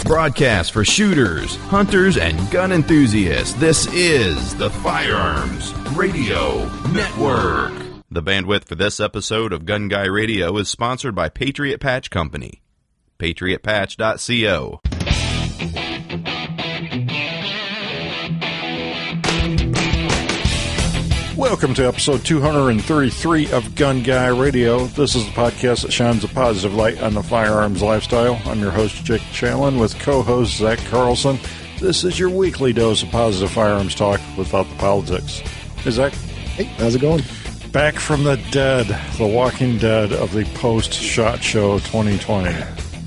Broadcast for shooters, hunters, and gun enthusiasts. This is the Firearms Radio Network. The bandwidth for this episode of Gun Guy Radio is sponsored by Patriot Patch Company. PatriotPatch.co. Welcome to episode 233 of Gun Guy Radio. This is the podcast that shines a positive light on the firearms lifestyle. I'm your host, Jake Challand, with co-host Zack Carlson. This is your weekly dose of positive firearms talk without the politics. Hey, Zack. Hey, how's it going? Back from the dead, the walking dead of the post-SHOT Show 2020.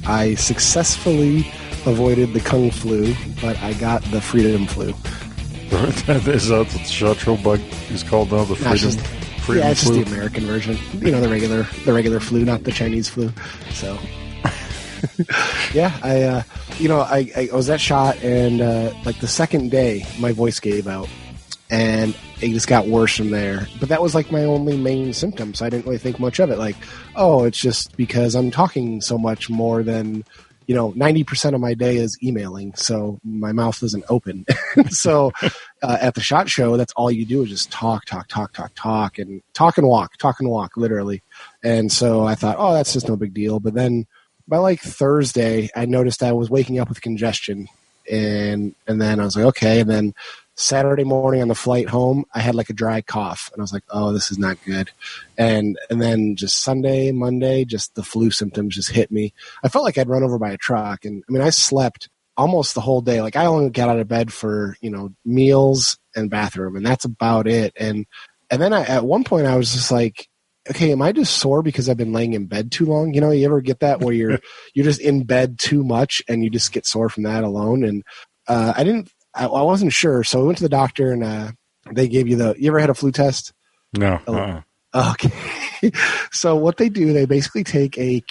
I successfully avoided the Kung flu, but I got the Freedom flu. Is that what the SHOT Show bug is called now? The Freedom flu? Yeah, it's just the American version. You know, the regular flu, not the Chinese flu. So, yeah, I was at SHOT, and like the second day, my voice gave out, and it just got worse from there. But that was like my only main symptom, so I didn't really think much of it. Like, oh, it's just because I'm talking so much more than, 90% of my day is emailing, so my mouth isn't open. So at the SHOT Show, that's all you do is just talk, and walk, literally. And so I thought, oh, that's just no big deal. But then by like Thursday, I noticed I was waking up with congestion, and then I was like, okay. And then Saturday morning on the flight home, I had like a dry cough, and I was like, oh, this is not good. And then just Sunday, Monday, just the flu symptoms just hit me. I felt like I'd run over by a truck. And I mean, I slept almost the whole day. Like I only got out of bed for, meals and bathroom, and that's about it. And then at one point I was just like, okay, am I just sore because I've been laying in bed too long? You ever get that where you're just in bed too much and you just get sore from that alone? And I wasn't sure, so I went to the doctor, and they gave you you ever had a flu test? No. Okay. So what they do, they basically take a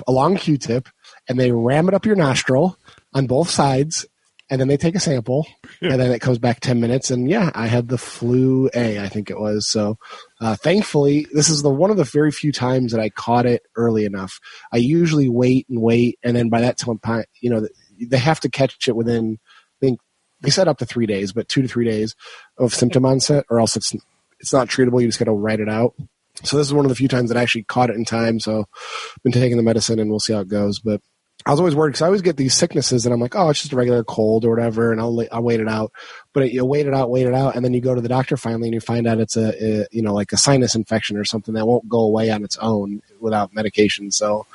long Q-tip, and they ram it up your nostril on both sides, and then they take a sample, and then it comes back 10 minutes, and yeah, I had the flu A, I think it was. So thankfully, this is one of the very few times that I caught it early enough. I usually wait, and then by that time, they have to catch it within, I think, they said up to 3 days, but 2 to 3 days of symptom onset, or else it's not treatable. You just got to write it out. So this is one of the few times that I actually caught it in time. So I've been taking the medicine, and we'll see how it goes. But I was always worried because I always get these sicknesses, and I'm like, oh, it's just a regular cold or whatever, and I'll wait it out. But you wait it out, and then you go to the doctor finally, and you find out it's like a sinus infection or something that won't go away on its own without medication. So,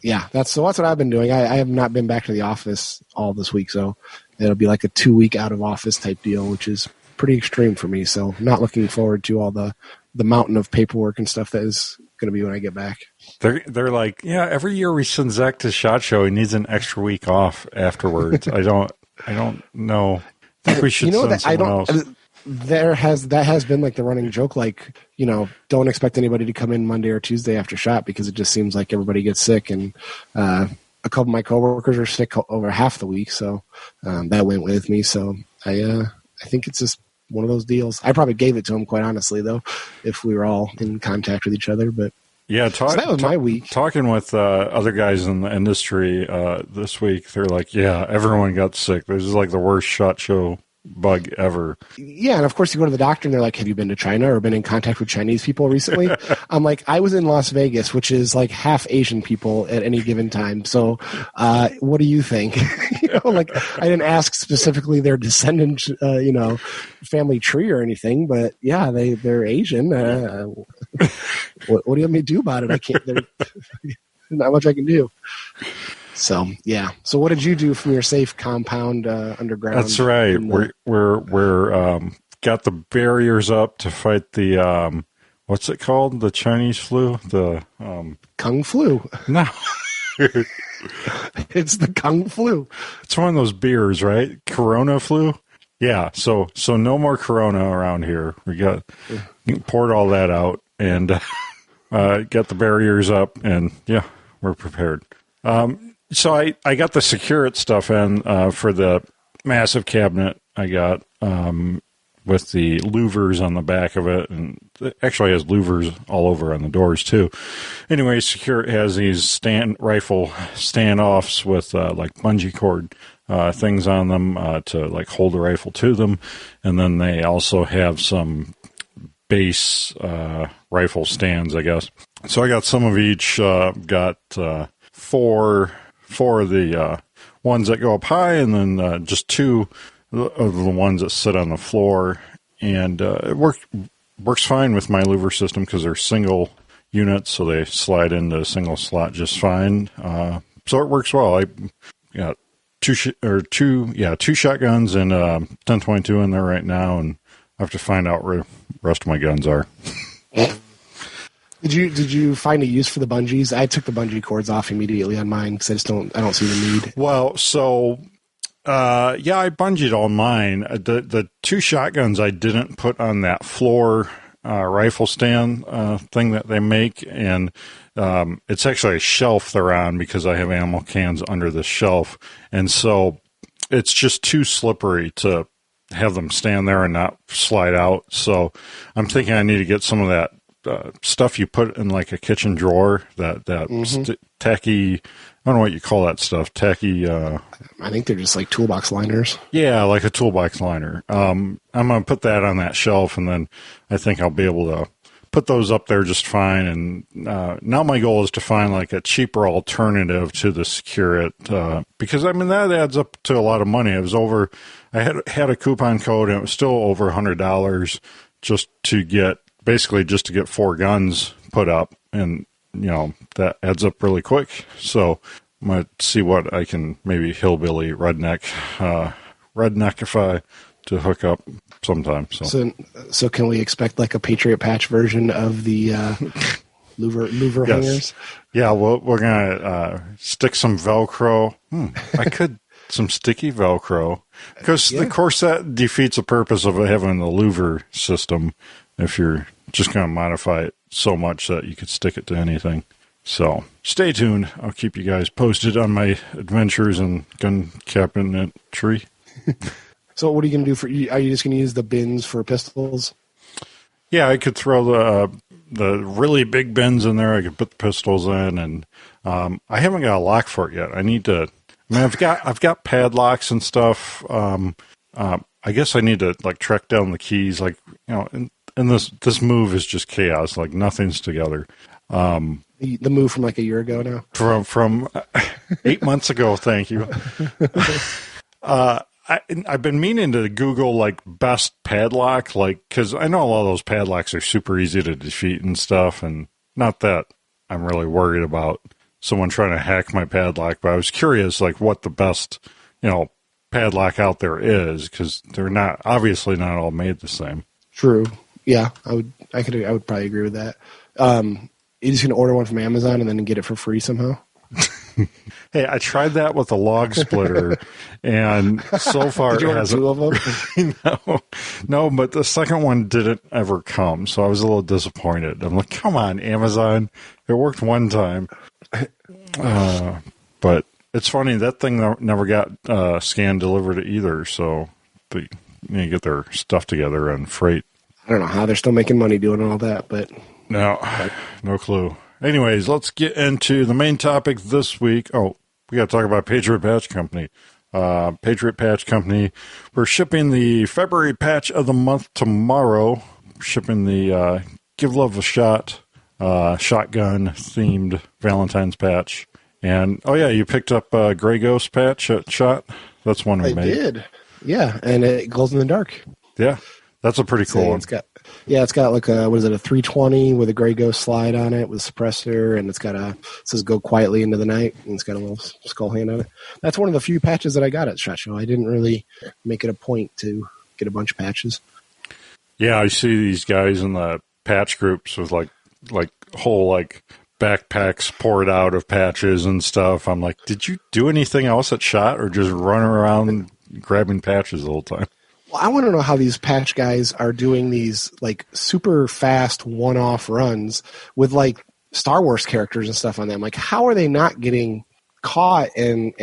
yeah, that's what I've been doing. I have not been back to the office all this week, so it'll be like a 2-week out of office type deal, which is pretty extreme for me. So not looking forward to all the mountain of paperwork and stuff that is going to be when I get back. They're like, yeah, every year we send Zack to SHOT Show, he needs an extra week off afterwards. I don't know. I think we should send someone else. That has been like the running joke, like, don't expect anybody to come in Monday or Tuesday after SHOT, because it just seems like everybody gets sick, and a couple of my coworkers are sick over half the week, so that went with me. So I think it's just one of those deals. I probably gave it to him, quite honestly, though, if we were all in contact with each other. But yeah, so that was my week. Talking with other guys in the industry this week, they're like, yeah, everyone got sick. This is like the worst SHOT Show bug ever. Yeah, and of course you go to the doctor and they're like, have you been to China or been in contact with Chinese people recently? I'm like, I was in Las Vegas, which is like half Asian people at any given time. So what do you think? Like I didn't ask specifically their descendant, family tree or anything, but yeah, they're Asian. What do you want me to do about it? I can't, there's not much I can do. So yeah. So what did you do from your safe compound underground? That's right. We're got the barriers up to fight the what's it called? The Chinese flu? The Kung flu. No. It's the Kung flu. It's one of those beers, right? Corona flu. Yeah. So no more Corona around here. We poured all that out and got the barriers up, and yeah, we're prepared. So I got the Secure It stuff in for the massive cabinet I got, with the louvers on the back of it, and it actually has louvers all over on the doors too. Anyway, it has these rifle standoffs with like bungee cord things on them to like hold the rifle to them, and then they also have some base rifle stands, I guess. So I got some of each. Got four of the ones that go up high, and then just two of the ones that sit on the floor. And it works fine with my louver system because they're single units, so they slide into a single slot just fine. So it works well. I got two shotguns and 10/22 in there right now, and I have to find out where the rest of my guns are. Did you find a use for the bungees? I took the bungee cords off immediately on mine because I don't see the need. Well, so I bungeed all mine. The two shotguns I didn't put on that floor rifle stand thing that they make, and it's actually a shelf they're on because I have ammo cans under the shelf, and so it's just too slippery to have them stand there and not slide out. So I'm thinking I need to get some of that stuff you put in like a kitchen drawer, that tacky, I don't know what you call that stuff, tacky. I think they're just like toolbox liners. Yeah, like a toolbox liner. I'm going to put that on that shelf, and then I think I'll be able to put those up there just fine. And now my goal is to find like a cheaper alternative to the Secure-It, because I mean that adds up to a lot of money. It was over. I had a coupon code, and it was still over $100 just to get 4 guns put up, and that adds up really quick. So I might see what I can maybe hillbilly redneckify to hook up sometime. So can we expect like a Patriot Patch version of the louver yes. hangers? Yeah, well, we're gonna stick some Velcro. Some sticky Velcro, because of course that defeats the purpose of having the louver system if you're just going to modify it so much that you could stick it to anything. So stay tuned. I'll keep you guys posted on my adventures in gun cabinetry. So what are you going to do are you just going to use the bins for pistols? Yeah, I could throw the really big bins in there. I could put the pistols in, and I haven't got a lock for it yet. I've got padlocks and stuff. I guess I need to like track down the keys, and this move is just chaos. Like nothing's together. The move from like a year ago now? From 8 months ago, thank you. I've been meaning to Google like best padlock, because I know a lot of those padlocks are super easy to defeat and stuff, and not that I'm really worried about someone trying to hack my padlock, but I was curious like what the best, padlock out there is, because they're obviously not all made the same. True. Yeah, I would probably agree with that. You just gonna order one from Amazon and then get it for free somehow? Hey, I tried that with a log splitter, and so far Did you order two of them? No, but the second one didn't ever come, so I was a little disappointed. I'm like, come on, Amazon, it worked one time. But it's funny, that thing never got scanned delivered either, so they need to get their stuff together on freight. I don't know how they're still making money doing all that, but no clue. Anyways, let's get into the main topic this week. Oh, we got to talk about Patriot Patch Company. Patriot Patch Company, we're shipping the February patch of the month tomorrow. We're shipping the Give Love a Shot shotgun-themed Valentine's patch. And, oh yeah, you picked up a Gray Ghost patch at SHOT? That's one we made. I did. Yeah, and it glows in the dark. Yeah, that's a pretty cool one. It's got like a 320 with a Gray Ghost slide on it with a suppressor, and it says "Go quietly into the night," and it's got a little skull hand on it. That's one of the few patches that I got at SHOT Show. I didn't really make it a point to get a bunch of patches. Yeah, I see these guys in the patch groups with like whole backpacks poured out of patches and stuff. I'm like, did you do anything else at SHOT or just run around grabbing patches the whole time? Well, I want to know how these patch guys are doing these super fast one-off runs with Star Wars characters and stuff on them. How are they not getting caught and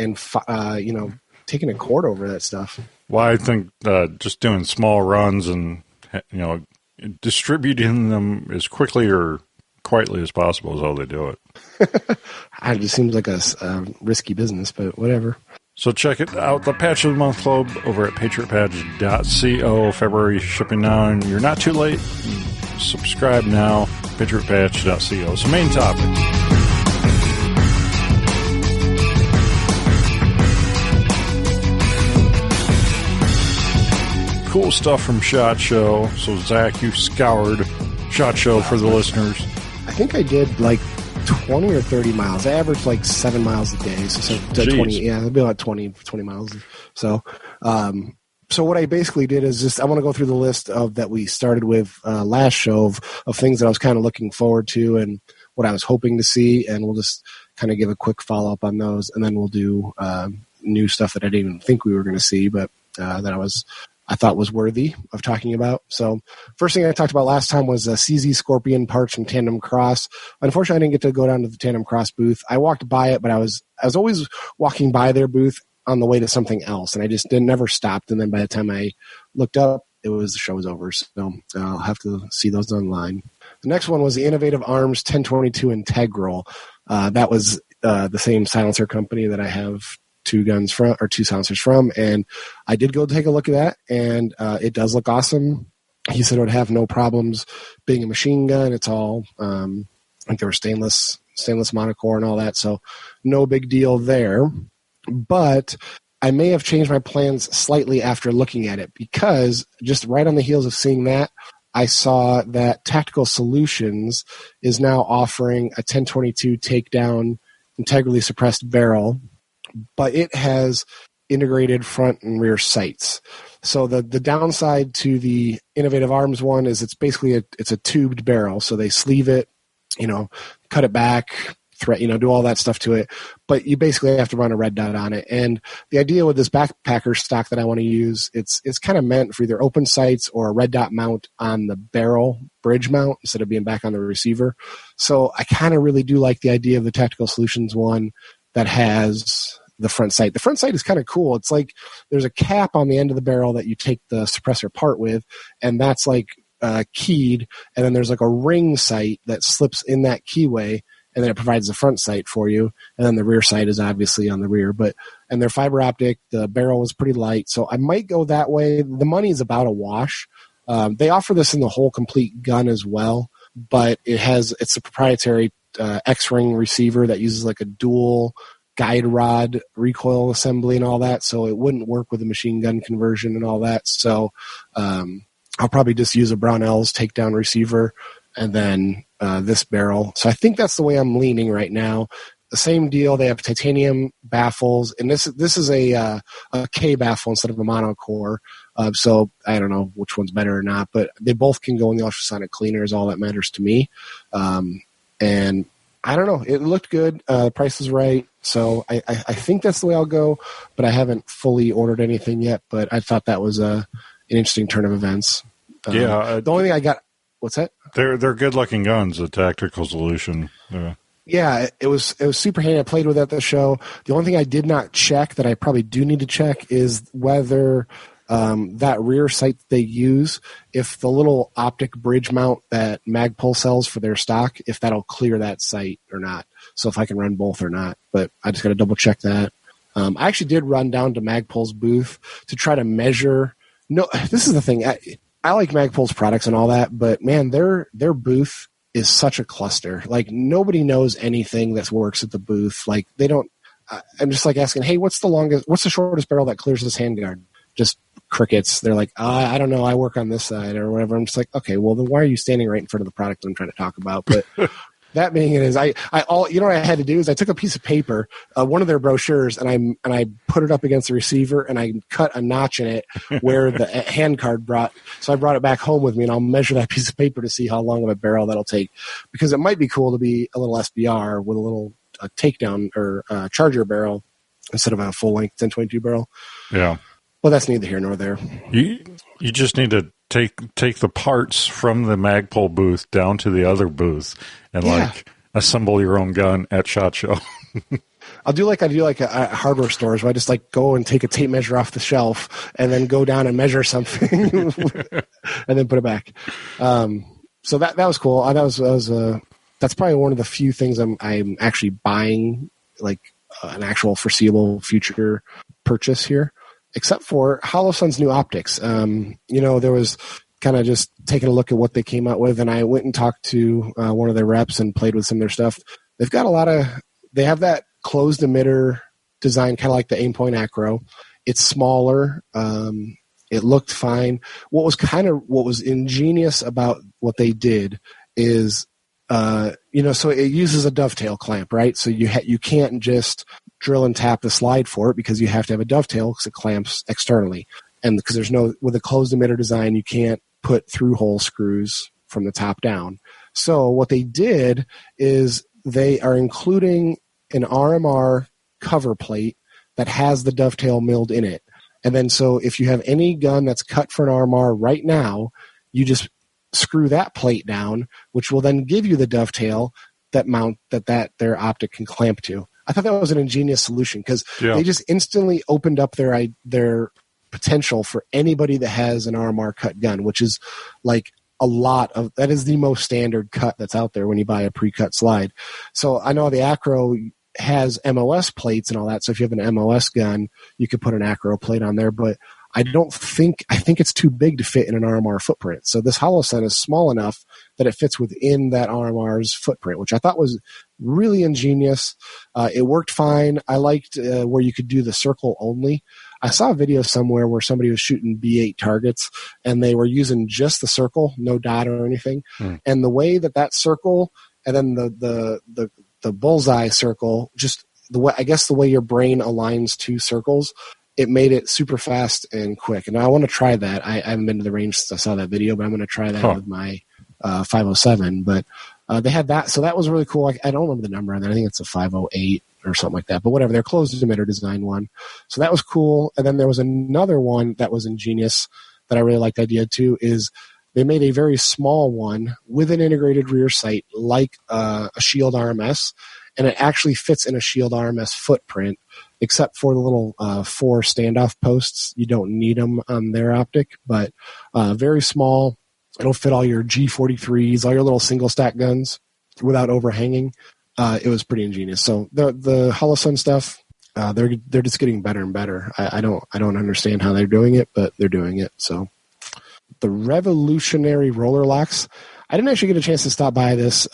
taking a cord over that stuff? Well, I think just doing small runs and distributing them as quickly or quietly as possible is how they do it. It just seems like a risky business, but whatever. So check it out, the Patch of the Month Club over at patriotpatch.co. February shipping now, and you're not too late. Subscribe now, patriotpatch.co. So main topic. Cool stuff from SHOT Show. So, Zach, you scoured SHOT Show for the listeners. I think I did like 20 or 30 miles. I averaged like 7 miles a day. So 20, yeah, it'd be about 20 miles. So, so what I basically did is just, I want to go through the list of that we started with last show of things that I was kind of looking forward to and what I was hoping to see. And we'll just kind of give a quick follow up on those. And then we'll do new stuff that I didn't even think we were going to see, but that I thought was worthy of talking about. So first thing I talked about last time was CZ Scorpion parts from Tandem Cross. Unfortunately, I didn't get to go down to the Tandem Cross booth. I walked by it, but I was always walking by their booth on the way to something else, and I just never stopped. And then by the time I looked up, the show was over. So I'll have to see those online. The next one was the Innovative Arms 1022 Integral. That was the same silencer company that I have two silencers from, and I did go take a look at that, and it does look awesome. He said it would have no problems being a machine gun. It's all I think there were stainless monocore and all that, so no big deal there. But I may have changed my plans slightly after looking at it, because just right on the heels of seeing that, I saw that Tactical Solutions is now offering a 1022 takedown integrally suppressed barrel, but it has integrated front and rear sights. So the downside to the Innovative Arms one is it's basically it's a tubed barrel. So they sleeve it, cut it back, do all that stuff to it. But you basically have to run a red dot on it. And the idea with this backpacker stock that I want to use, it's kind of meant for either open sights or a red dot mount on the barrel bridge mount instead of being back on the receiver. So I kind of really do like the idea of the Tactical Solutions one that has the front sight. The front sight is kind of cool. It's like there's a cap on the end of the barrel that you take the suppressor part with, and that's keyed, and then there's like a ring sight that slips in that keyway, and then it provides the front sight for you, and then the rear sight is obviously on the rear. And they're fiber optic. The barrel is pretty light, so I might go that way. The money is about a wash. They offer this in the whole complete gun as well, but it's a proprietary X-ring receiver that uses like a dual guide rod recoil assembly and all that, so it wouldn't work with a machine gun conversion and all that. So I'll probably just use a Brownells takedown receiver and then this barrel. So I think that's the way I'm leaning right now. The same deal. They have titanium baffles, and this is a K baffle instead of a monocore. So I don't know which one's better or not, but they both can go in the ultrasonic cleaner is all that matters to me. And I don't know. It looked good. The price is right. So I think that's the way I'll go, but I haven't fully ordered anything yet, but I thought that was an interesting turn of events. The only thing I got, what's that? They're good looking guns, the Tactical Solution. Yeah, it was super handy. I played with it at the show. The only thing I did not check that I probably do need to check is whether that rear sight they use, if the little optic bridge mount that Magpul sells for their stock, if that'll clear that sight or not. So if I can run both or not, but I just got to double check that. I actually did run down to Magpul's booth to try to measure. No, this is the thing. I like Magpul's products and all that, but man, their booth is such a cluster. Like nobody knows anything that works at the booth. Like they don't. I'm just like asking, hey, what's the shortest barrel that clears this handguard? Just crickets. They're like, I don't know. I work on this side or whatever. I'm just like, okay, well then why are you standing right in front of the product I'm trying to talk about? But that being it is, what I had to do is I took a piece of paper, one of their brochures, and I put it up against the receiver and I cut a notch in it where the hand card brought. So I brought it back home with me, and I'll measure that piece of paper to see how long of a barrel that'll take, because it might be cool to be a little SBR with a little takedown or charger barrel instead of a full length 1022 barrel. Yeah. Well, that's neither here nor there. You just need to take the parts from the Magpul booth down to the other booth and assemble your own gun at SHOT Show. I'll do like I do like at hardware stores where I just like go and take a tape measure off the shelf and then go down and measure something and then put it back. So that was cool. That's probably one of the few things I'm actually buying, like an actual foreseeable future purchase here, except for Holosun's new optics. There was kind of just taking a look at what they came out with, and I went and talked to one of their reps and played with some of their stuff. They've got they have that closed emitter design, kind of like the Aimpoint Acro. It's smaller. It looked fine. What was ingenious about what they did is, so it uses a dovetail clamp, right? So you can't just drill and tap the slide for it because you have to have a dovetail because it clamps externally. And because with a closed emitter design, you can't put through hole screws from the top down. So what they did is they are including an RMR cover plate that has the dovetail milled in it. And then so if you have any gun that's cut for an RMR right now, you just screw that plate down, which will then give you the dovetail that their optic can clamp to. I thought that was an ingenious solution because they just instantly opened up their potential for anybody that has an RMR cut gun, which is like that is the most standard cut that's out there when you buy a pre-cut slide. So I know the Acro has MOS plates and all that. So if you have an MOS gun, you could put an Acro plate on there, but I think it's too big to fit in an RMR footprint. So this Holosun is small enough that it fits within that RMR's footprint, which I thought was really ingenious. It worked fine. I liked where you could do the circle only. I saw a video somewhere where somebody was shooting B8 targets and they were using just the circle, no dot or anything. And the way that circle and then the bullseye circle, just the way your brain aligns two circles, it made it super fast and quick. And I want to try that. I haven't been to the range since I saw that video, but I'm going to try that with my 507. But they had that. So that was really cool. I don't remember the number on that. I think it's a 508 or something like that. But whatever, their closed emitter design one. So that was cool. And then there was another one that was ingenious that I really liked the idea too, is they made a very small one with an integrated rear sight like a Shield RMS. And it actually fits in a Shield RMS footprint, except for the little 4 standoff posts. You don't need them on their optic, but very small. It'll fit all your G43s, all your little single stack guns without overhanging. It was pretty ingenious. So the Holosun stuff, they're just getting better and better. I don't understand how they're doing it, but they're doing it. So the revolutionary roller locks. I didn't actually get a chance to stop by this.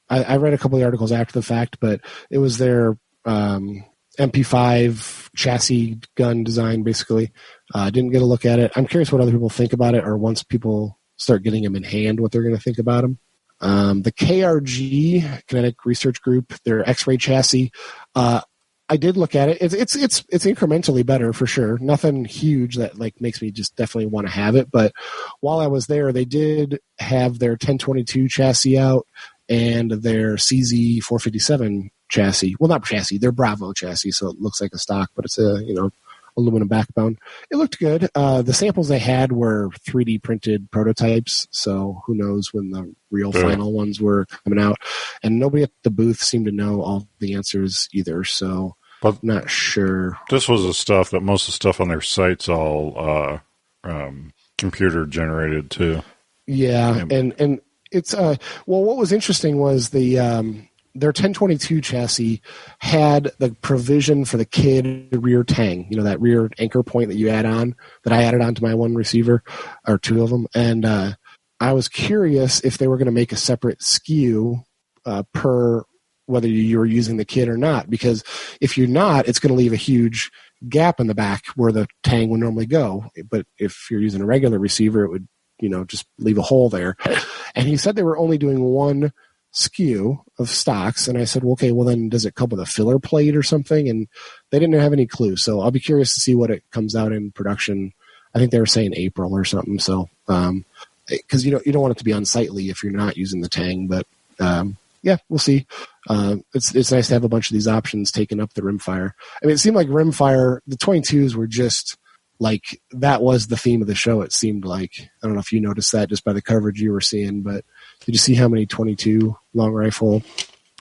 I read a couple of the articles after the fact, but it was their MP5 chassis gun design, basically. Didn't get a look at it. I'm curious what other people think about it, or once people start getting them in hand, what they're going to think about them. The KRG, Kinetic Research Group, their X-ray chassis, I did look at it. It's incrementally better for sure. Nothing huge that like makes me just definitely want to have it. But while I was there, they did have their 1022 chassis out and their CZ 457 chassis. Well, not chassis, their Bravo chassis, so it looks like a stock, but it's a aluminum backbone. It looked good. The samples they had were 3D printed prototypes, so who knows when the real final ones were coming out. And nobody at the booth seemed to know all the answers either, so I'm not sure. This was the stuff that most of the stuff on their site's all computer generated too. Yeah, and it's what was interesting was their 1022 chassis had the provision for the kid rear tang, that rear anchor point that you add on, that I added onto my one receiver, or 2 of them. And I was curious if they were going to make a separate SKU per whether you were using the kit or not, because if you're not, it's going to leave a huge gap in the back where the tang would normally go. But if you're using a regular receiver, it would, just leave a hole there. And he said they were only doing one SKU of stocks, and I said, well, okay, well then does it come with a filler plate or something? And they didn't have any clue, so I'll be curious to see what it comes out in production. I think they were saying April or something, so because you don't want it to be unsightly if you're not using the tang, but yeah, we'll see. It's nice to have a bunch of these options taking up the rimfire. I mean, it seemed like rimfire, the 22s were just like, that was the theme of the show, it seemed like. I don't know if you noticed that just by the coverage you were seeing, but did you see how many 22 long rifle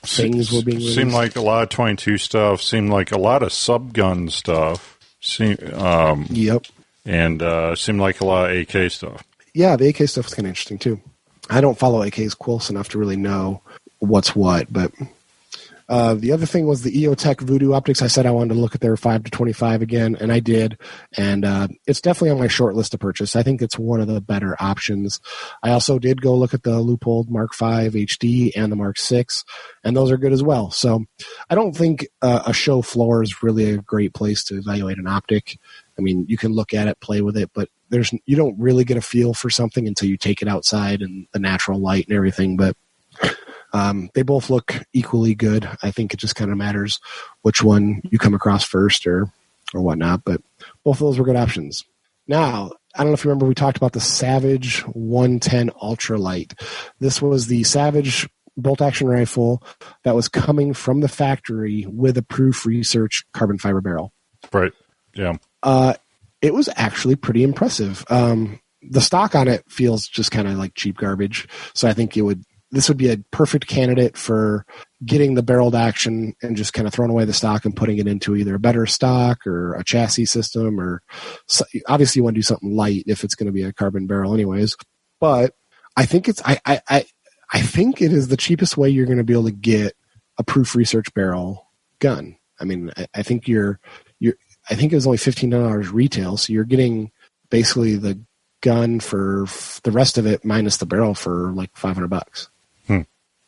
things were being released. Seemed like a lot of 22 stuff. Seemed like a lot of subgun stuff. Yep. And seemed like a lot of AK stuff. Yeah, the AK stuff was kind of interesting, too. I don't follow AKs close enough to really know what's what, but the other thing was the EOTech Voodoo Optics. I said I wanted to look at their 5 to 25 again, and I did. And it's definitely on my short list to purchase. I think it's one of the better options. I also did go look at the Leupold Mark V HD and the Mark VI, and those are good as well. So I don't think a show floor is really a great place to evaluate an optic. I mean, you can look at it, play with it, but you don't really get a feel for something until you take it outside and the natural light and everything. But they both look equally good. I think it just kind of matters which one you come across first or whatnot. But both of those were good options. Now, I don't know if you remember, we talked about the Savage 110 Ultralight. This was the Savage bolt-action rifle that was coming from the factory with a Proof Research carbon fiber barrel. Right, yeah. It was actually pretty impressive. The stock on it feels just kind of like cheap garbage. So I think this would be a perfect candidate for getting the barreled action and just kind of throwing away the stock and putting it into either a better stock or a chassis system, or obviously you want to do something light if it's going to be a carbon barrel anyways. But I think I think it is the cheapest way you're going to be able to get a Proof Research barrel gun. I mean, I think I think it was only $15 retail, so you're getting basically the gun for the rest of it minus the barrel for like $500.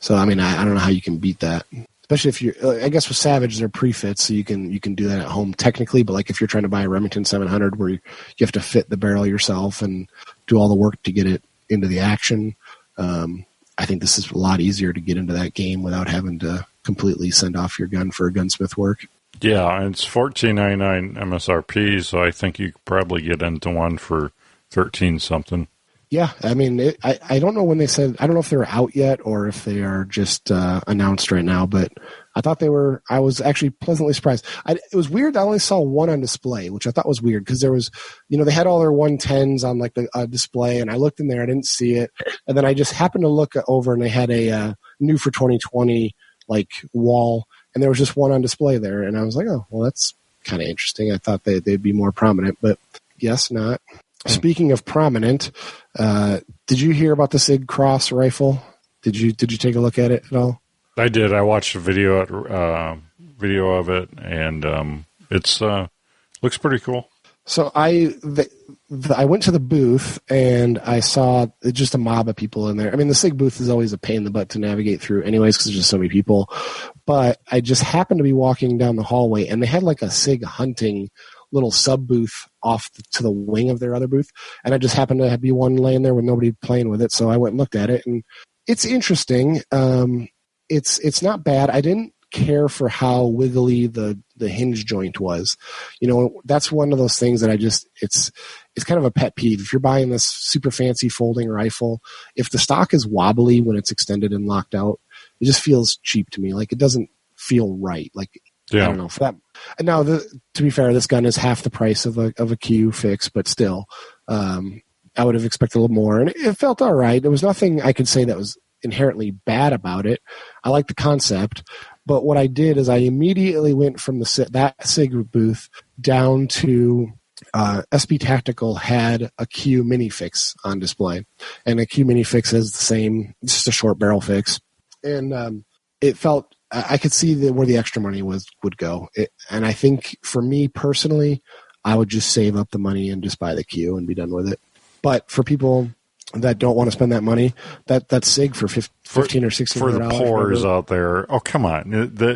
So I mean, I don't know how you can beat that, especially if I guess with Savage they're pre-fits, so you can do that at home technically. But like if you're trying to buy a Remington 700 where you have to fit the barrel yourself and do all the work to get it into the action, I think this is a lot easier to get into that game without having to completely send off your gun for gunsmith work. Yeah, it's $14.99 MSRP, so I think you could probably get into one for $13 something. Yeah, I mean, I don't know when they said, I don't know if they're out yet or if they are just announced right now, but I thought I was actually pleasantly surprised. It was weird. I only saw one on display, which I thought was weird because there was, they had all their 110s on like the display, and I looked in there, I didn't see it. And then I just happened to look over and they had a new for 2020 like wall, and there was just one on display there. And I was like, oh, well, that's kind of interesting. I thought they'd be more prominent, but guess not. Speaking of prominent, did you hear about the SIG Cross rifle? Did you take a look at it at all? I did. I watched a video of it, and it's looks pretty cool. So I went to the booth and I saw just a mob of people in there. I mean, the SIG booth is always a pain in the butt to navigate through anyways because there's just so many people. But I just happened to be walking down the hallway and they had like a SIG hunting little sub booth off to the wing of their other booth, and I just happened to be one laying there with nobody playing with it, so I went and looked at it, and it's interesting. It's not bad. I didn't care for how wiggly the hinge joint was. That's one of those things that it's kind of a pet peeve. If you're buying this super fancy folding rifle, if the stock is wobbly when it's extended and locked out, it just feels cheap to me. Like it doesn't feel right. Like yeah. I don't know for that. Now, to be fair, this gun is half the price of a Q fix, but still, I would have expected a little more, and it felt all right. There was nothing I could say that was inherently bad about it. I like the concept, but what I did is I immediately went from that SIG booth down to SB Tactical had a Q mini fix on display, and a Q mini fix is the same, just a short barrel fix, and it felt. I could see where the extra money would go. And I think for me personally, I would just save up the money and just buy the Q and be done with it. But for people that don't want to spend that money, that's SIG for $15 or $16. For the poors out there, oh, come on.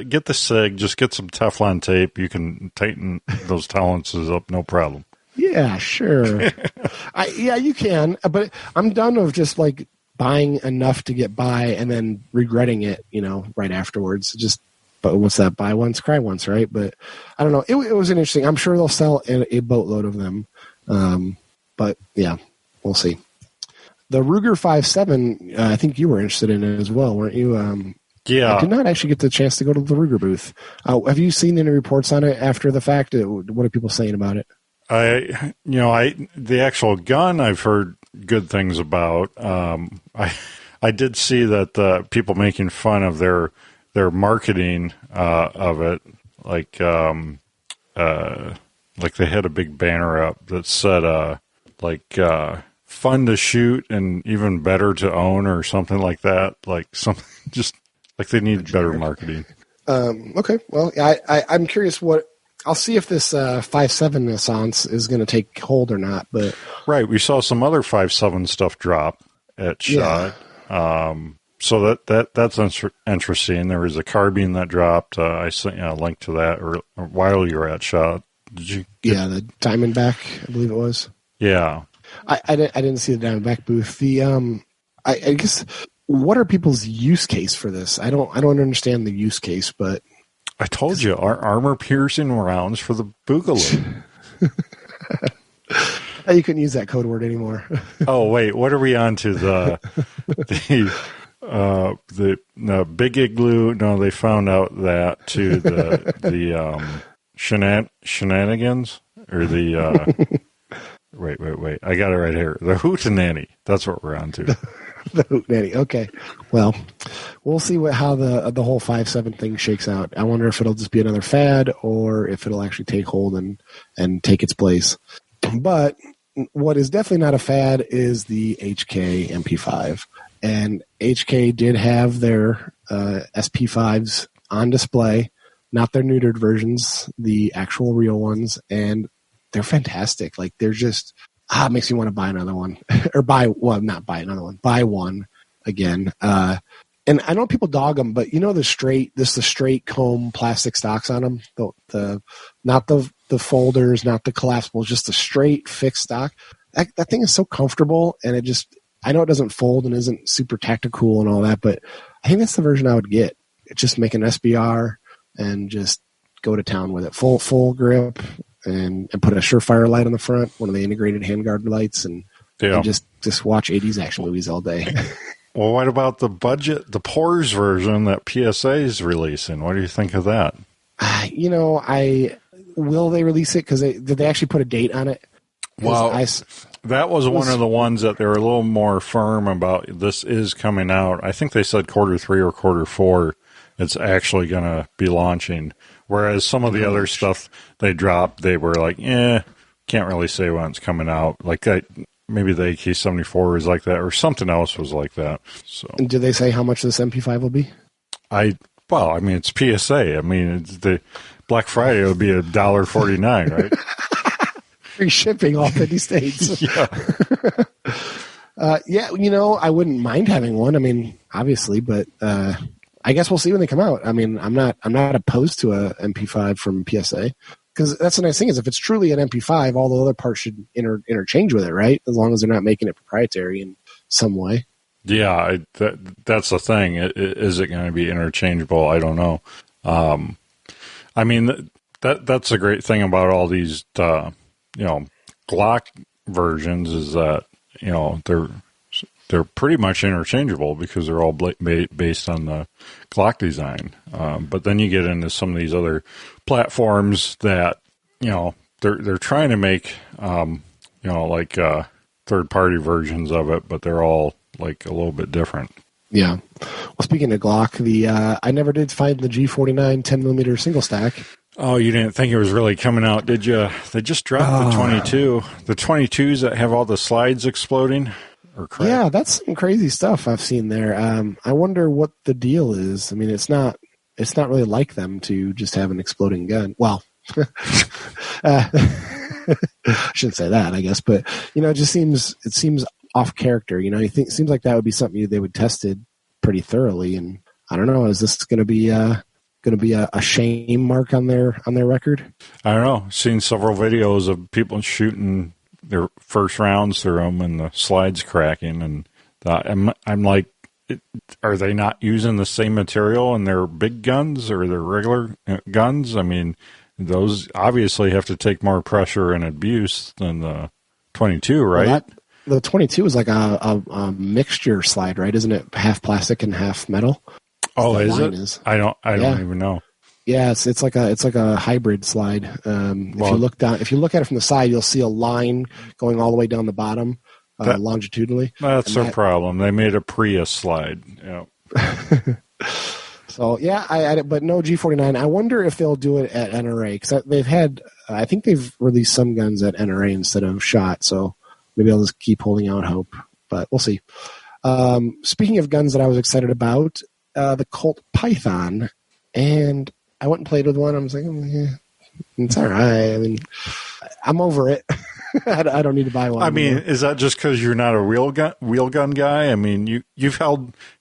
Get the SIG, just get some Teflon tape. You can tighten those tolerances up, no problem. Yeah, sure. Yeah, you can. But I'm done of just like buying enough to get by and then regretting it, right afterwards. But what's that? Buy once, cry once, right? But I don't know. It was an interesting. I'm sure they'll sell a boatload of them. But yeah, we'll see. The Ruger 5.7, I think you were interested in it as well, weren't you? Yeah. I did not actually get the chance to go to the Ruger booth. Have you seen any reports on it after the fact? What are people saying about it? The actual gun I've heard good things about. I did see that people making fun of their their marketing of it, like they had a big banner up that said fun to shoot and even better to own or something like that. Like something just like they need better marketing. Okay. Well, I'm curious I'll see if this 5.7 Naissance is going to take hold or not. But right, we saw some other 5.7 stuff drop at SHOT. So that's interesting. There was a carbine that dropped. I sent you a link to that while you were at SHOT. Did you? Yeah, the Diamondback, I believe it was. Yeah, I didn't see the Diamondback booth. The I guess what are people's use case for this? I don't understand the use case, but. I told you, our armor-piercing rounds for the Boogaloo. You couldn't use that code word anymore. Oh, wait, what are we on to? The Big Igloo? No, they found out that to the shenanigans? Or the... Wait. I got it right here. The Hootenanny. That's what we're on to. The Hootenanny. Okay. Well, we'll see how the whole 5.7 thing shakes out. I wonder if it'll just be another fad or if it'll actually take hold and take its place. But what is definitely not a fad is the HK MP5. And HK did have their SP5s on display, not their neutered versions, the actual real ones, and they're fantastic. Like, they're just... it makes me want to buy another one. Or not buy another one. Buy one again. And I know people dog them, but the straight comb plastic stocks on them. Not the folders, not the collapsibles, just the straight fixed stock. That thing is so comfortable, and I know it doesn't fold and isn't super tactical and all that, but I think that's the version I would get. It's just make an SBR and just go to town with it. Full grip. And put a Surefire light on the front, one of the integrated handguard lights, and just watch 80s action movies all day. Well, what about the Pores version that PSA is releasing? What do you think of that? Will they release it? Because did they actually put a date on it? Well, that was one of the ones that they were a little more firm about. This is coming out. I think they said Q3 or Q4. It's actually going to be launching. Whereas some of the other stuff they dropped, they were like, can't really say when it's coming out. Like maybe the AK-74 is like that, or something else was like that. So, and did they say how much this MP5 will be? It's PSA. It's the Black Friday would be $1.49, right? Free shipping all 50 states. Yeah. I wouldn't mind having one. Obviously, but. I guess we'll see when they come out. I'm not opposed to a MP5 from PSA, because that's the nice thing is if it's truly an MP5, all the other parts should interchange with it, right? As long as they're not making it proprietary in some way. Yeah, that's the thing. Is it going to be interchangeable? I don't know. That's a great thing about all these, Glock versions is that they're pretty much interchangeable because they're all based on the Glock design. But then you get into some of these other platforms that, they're trying to make, third-party versions of it, but they're all like a little bit different. Yeah. Well, speaking of Glock, I never did find the G49 10mm single stack. Oh, you didn't think it was really coming out, did you? They just dropped the 22. The 22s that have all the slides exploding. Yeah, that's some crazy stuff I've seen there. I wonder what the deal is. It's not really like them to just have an exploding gun. Well, I shouldn't say that, I guess, but it seems off character. It seems like that would be something they would tested pretty thoroughly. And I don't know, is this going to be a shame mark on their record? I don't know. I've seen several videos of people shooting their first rounds through them and the slides cracking, and I'm like, are they not using the same material in their big guns or their regular guns? Those obviously have to take more pressure and abuse than the 22, right? Well, the 22 is like a mixture slide, right? Isn't it half plastic and half metal? Oh, is it? I don't even know. Yeah, it's like a hybrid slide. If you look at it from the side, you'll see a line going all the way down the bottom, longitudinally. That's their problem. They made a Prius slide. Yeah. So yeah, but no G49. I wonder if they'll do it at NRA because they've had. I think they've released some guns at NRA instead of SHOT. So maybe I'll just keep holding out hope, but we'll see. Speaking of guns that I was excited about, the Colt Python, and I went and played with one. I was like, it's all right. I mean, I'm over it. I don't need to buy one. I mean, is that just because you're not a wheel gun guy? I mean,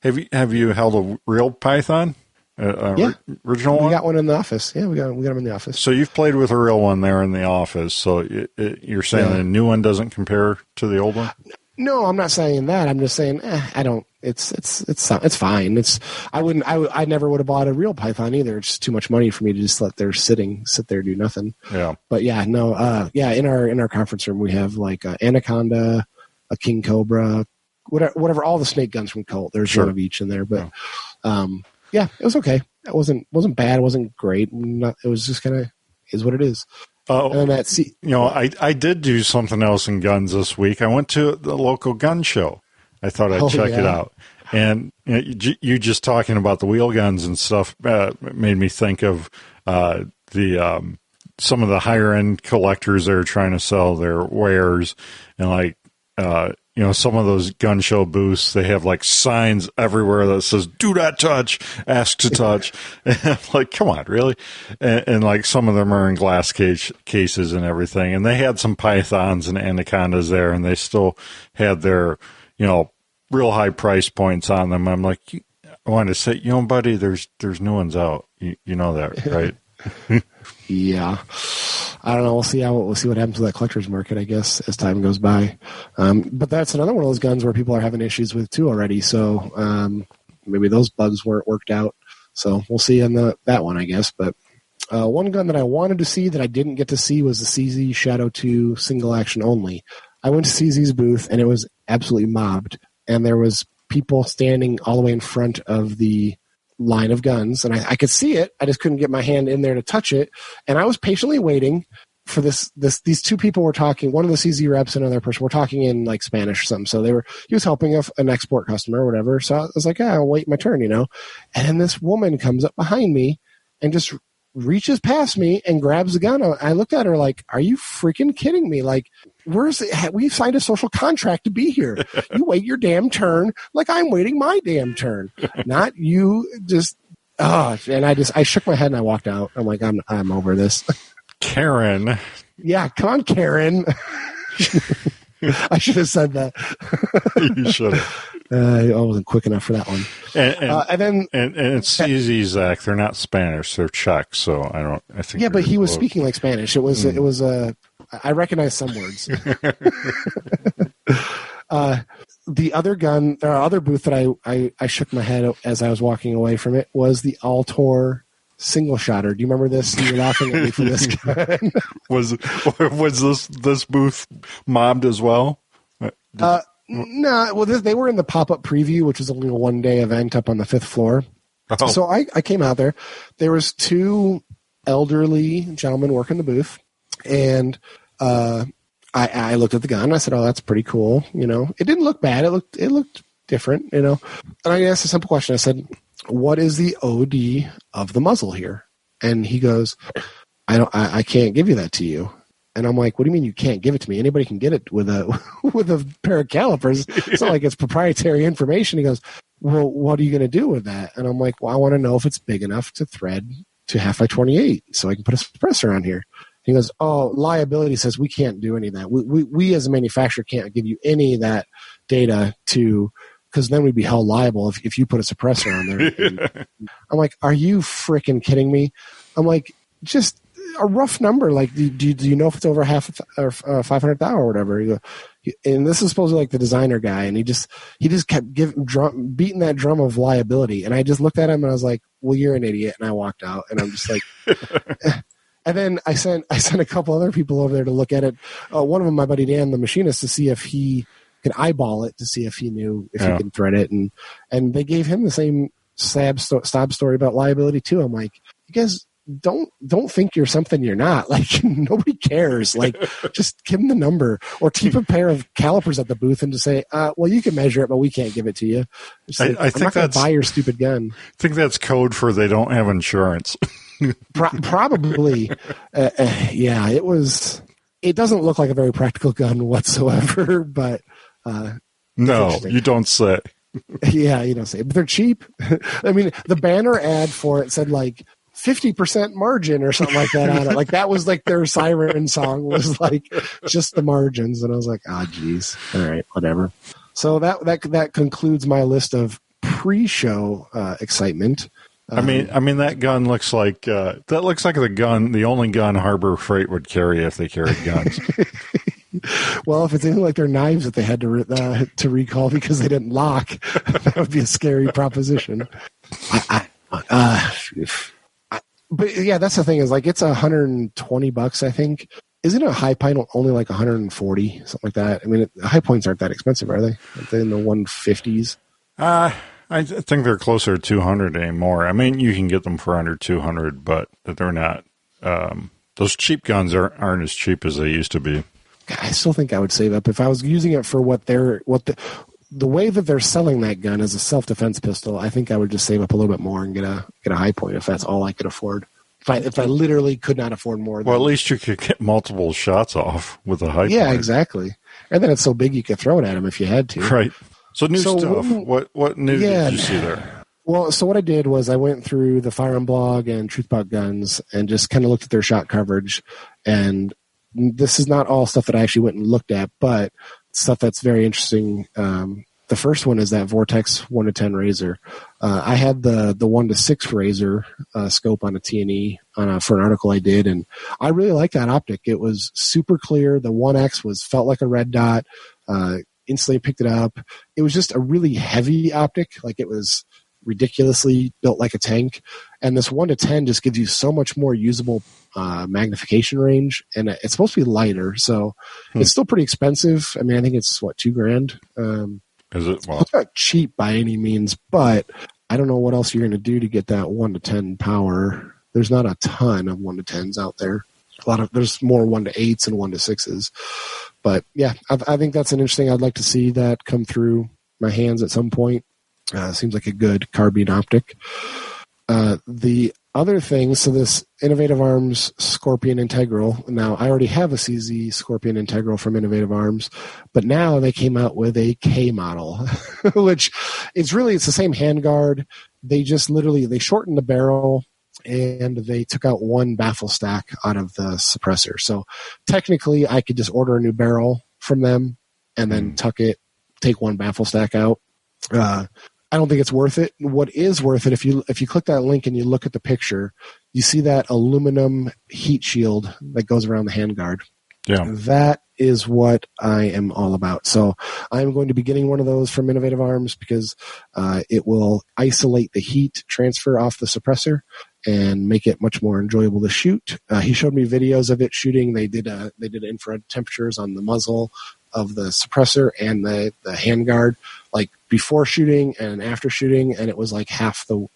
have you held a real Python? Original one? We got one in the office. Yeah, we got them in the office. So you've played with a real one there in the office. So you're saying the new one doesn't compare to the old one? No, I'm not saying that. I'm just saying I don't. It's fine. I never would have bought a real Python either. It's just too much money for me to just sit there do nothing. Yeah. But yeah, no. In our conference room we have like a Anaconda, a King Cobra, whatever. All the snake guns from Colt. There's one of each in there. But it was okay. It wasn't bad. It wasn't great. It was just kind of is what it is. I did do something else in guns this week. I went to the local gun show. I thought I'd check it out. And you just talking about the wheel guns and stuff made me think of some of the higher end collectors that are trying to sell their wares, and some of those gun show booths, they have like signs everywhere that says, do not touch, ask to touch. And I'm like, come on, really? And like some of them are in glass cases and everything. And they had some Pythons and Anacondas there, and they still had their, real high price points on them. I'm like, I wanted to say, buddy, there's new ones out. You know that, right? Yeah. I don't know. We'll see what happens with that collector's market, I guess, as time goes by. But that's another one of those guns where people are having issues with too already. So maybe those bugs weren't worked out. So we'll see on that one, I guess. But one gun that I wanted to see that I didn't get to see was the CZ Shadow 2 single action only. I went to CZ's booth and it was absolutely mobbed. And there was people standing all the way in front of the line of guns, and I could see it. I just couldn't get my hand in there to touch it. And I was patiently waiting for these two people were talking. One of the CZ reps and another person were talking in like Spanish or something. So he was helping an export customer or whatever. So I was like, I'll wait my turn, And then this woman comes up behind me and just reaches past me and grabs the gun. I looked at her like, are you freaking kidding me? Like, we've signed a social contract to be here. You wait your damn turn like I'm waiting my damn turn. Not you just, and I shook my head and I walked out. I'm like, I'm over this. Karen. Yeah, come on, Karen. I should have said that. You should have. I wasn't quick enough for that one. And it's CZ, Zach. They're not Spanish. They're Czech. So I think. Yeah, but he was speaking like Spanish. It was I recognize some words. The other gun, our other booth that I shook my head as I was walking away from it was the Altor single shotter. Do you remember this? You're laughing at me for this gun. Was this booth mobbed as well? No, well, they were in the pop-up preview, which was only a one-day event up on the 5th floor. Oh. So I came out there. There was two elderly gentlemen working the booth, and I looked at the gun. I said, "Oh, that's pretty cool." It didn't look bad. It looked different. And I asked a simple question. I said, "What is the OD of the muzzle here?" And he goes, I can't give you that to you." And I'm like, what do you mean you can't give it to me? Anybody can get it with a pair of calipers. It's not like it's proprietary information. He goes, well, what are you going to do with that? And I'm like, well, I want to know if it's big enough to thread to 1/2x28 so I can put a suppressor on here. He goes, oh, liability says we can't do any of that. We as a manufacturer can't give you any of that data because then we'd be held liable if you put a suppressor on there. I'm like, are you freaking kidding me? I'm like, just a rough number. Like, do you know if it's over 500,000 or whatever? And this is supposedly like the designer guy, and he just kept beating that drum of liability. And I just looked at him and I was like, well, you're an idiot. And I walked out, and I'm just like, and then I sent a couple other people over there to look at it. One of them, my buddy Dan, the machinist, to see if he could eyeball it to see if he knew if he could thread it. And they gave him the same sob story about liability too. I'm like, you guys don't think you're something you're not. Like, nobody cares. Like, just give them the number or keep a pair of calipers at the booth and just say, well, you can measure it, but we can't give it to you. Like, I think that's buy your stupid gun. I think that's code for they don't have insurance. Probably. Yeah, it doesn't look like a very practical gun whatsoever, but no, you don't say. Yeah, you don't say, but they're cheap. I mean, the banner ad for it said like 50% margin or something like that on it. Like, that was like their siren song was like just the margins. And I was like, geez. All right, whatever. So that concludes my list of pre-show excitement. I mean, that gun looks like the only gun Harbor Freight would carry if they carried guns. Well, if it's anything like their knives that they had to recall because they didn't lock, that would be a scary proposition. But yeah, that's the thing is, like, it's $120, I think. Isn't a high point only like 140, something like that? I mean, high points aren't that expensive, are they? Aren't they in the 150s? I think they're closer to 200 anymore. I mean, you can get them for under 200, but they're not. Those cheap guns aren't as cheap as they used to be. I still think I would save up if I was using it for the way that they're selling that gun as a self-defense pistol. I think I would just save up a little bit more and get a high point if that's all I could afford. If I literally could not afford more. Well, at least you could get multiple shots off with a high point. Yeah, exactly. And then it's so big you could throw it at them if you had to. Right. So stuff. What new did you see there? Well, so what I did was I went through the Firearm blog and Truth About Guns and just kind of looked at their shot coverage. And this is not all stuff that I actually went and looked at, but stuff that's very interesting. The first one is that Vortex 1-10 razor. I had the 1-6 razor scope on a T&E for an article I did, and I really liked that optic. It was super clear. The 1X felt like a red dot. Instantly picked it up. It was just a really heavy optic. Like, it was ridiculously built like a tank. And this 1-10 just gives you so much more usable magnification range, and it's supposed to be lighter, so it's still pretty expensive. I mean, I think it's $2,000. Is it? Well, it's not cheap by any means, but I don't know what else you're going to do to get that 1-10 power. There's not a ton of 1-10s out there. There's more 1-8s and 1-6s. But yeah, I think that's an interesting. I'd like to see that come through my hands at some point. Seems like a good carbine optic. The other thing, so this Innovative Arms Scorpion Integral. Now, I already have a CZ Scorpion Integral from Innovative Arms, but now they came out with a K model, which it's the same handguard. They just they shortened the barrel and they took out one baffle stack out of the suppressor. So technically, I could just order a new barrel from them and then take one baffle stack out. I don't think it's worth it. What is worth it, if you click that link and you look at the picture, you see that aluminum heat shield that goes around the handguard. Yeah. That is what I am all about. So I'm going to be getting one of those from Innovative Arms because it will isolate the heat transfer off the suppressor and make it much more enjoyable to shoot. He showed me videos of it shooting. They did infrared temperatures on the muzzle of the suppressor and the handguard, like before shooting and after shooting, and it was like half the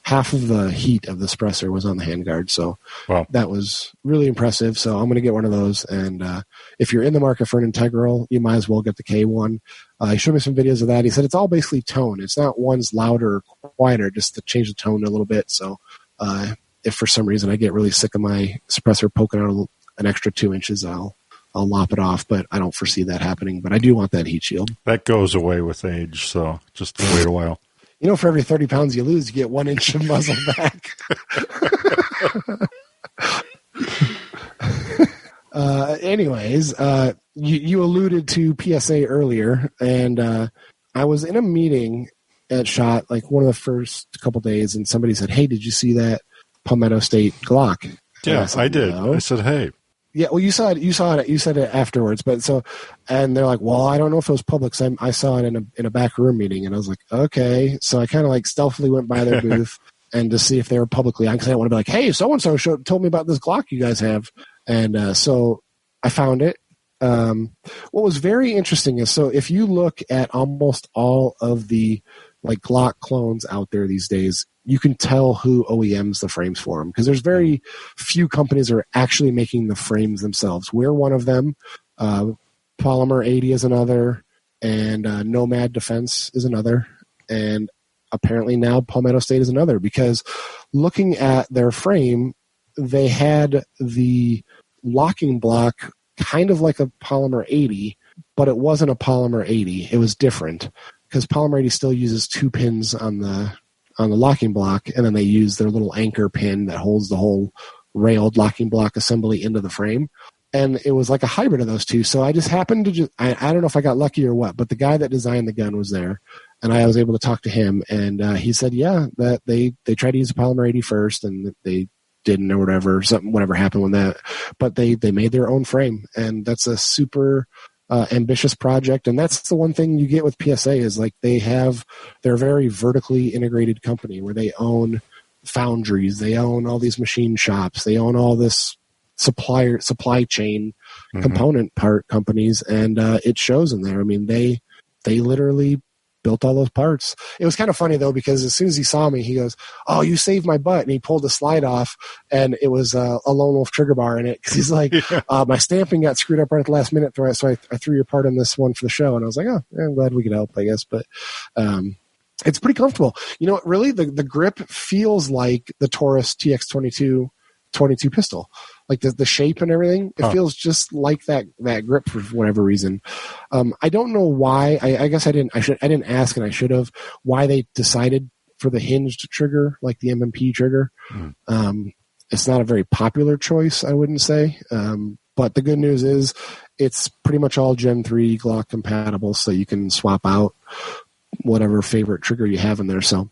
half of the heat of the suppressor was on the handguard. So wow. That was really impressive. So I'm going to get one of those. And if you're in the market for an Integral, you might as well get the K1. He showed me some videos of that. He said it's all basically tone. It's not one's louder or quieter, just to change the tone a little bit. So if for some reason I get really sick of my suppressor poking out an extra 2 inches, I'll lop it off, but I don't foresee that happening. But I do want that heat shield. That goes away with age, so just wait a while. You know, for every 30 pounds you lose, you get 1 inch of muzzle back. Anyways, you alluded to PSA earlier, and I was in a meeting at SHOT, like one of the first couple days, and somebody said, "Hey, did you see that Palmetto State Glock?" Yeah, I did. No. I said, "Hey." Yeah, well, you saw it. You said it afterwards, but and they're like, "Well, I don't know if it was public." So I saw it in a back room meeting, and I was like, "Okay." So I kind of like stealthily went by their booth and to see if they were publicly on, because I didn't want to be like, "Hey, so and so told me about this Glock you guys have," and so I found it. What was very interesting is, so if you look at almost all of the like Glock clones out there these days, you can tell who OEMs the frames for them, because there's very few companies that are actually making the frames themselves. We're one of them. Polymer 80 is another, and Nomad Defense is another, and apparently now Palmetto State is another, because looking at their frame, they had the locking block kind of like a Polymer 80, but it wasn't a Polymer 80. It was different, because Polymer 80 still uses 2 pins on the locking block, and then they use their little anchor pin that holds the whole railed locking block assembly into the frame. And it was like a hybrid of those two. So I just happened to I don't know if I got lucky or what, but the guy that designed the gun was there, and I was able to talk to him, and he said, yeah, that they tried to use a Polymer 80 first, and they didn't, or whatever happened with that. But they made their own frame, and that's a super ambitious project. And that's the one thing you get with PSA is like they're a very vertically integrated company where they own foundries, they own all these machine shops, they own all this supply chain component part companies, and it shows in there. I mean, they literally built all those parts. It was kind of funny though, because as soon as he saw me, he goes, "Oh, you saved my butt," and he pulled the slide off, and it was a Lone Wolf trigger bar in it, because he's like, my stamping got screwed up right at the last minute, so I threw your part in this one for the show. And I was like, oh, yeah, I'm glad we could help, I guess. But it's pretty comfortable. You know, really the grip feels like the Taurus TX22 pistol. Like the shape and everything, it feels just like that grip for whatever reason. I don't know why. I guess I didn't ask, and I should have, why they decided for the hinged trigger, like the MMP trigger. It's not a very popular choice, I wouldn't say. But the good news is it's pretty much all Gen 3 Glock compatible, so you can swap out whatever favorite trigger you have in there. So,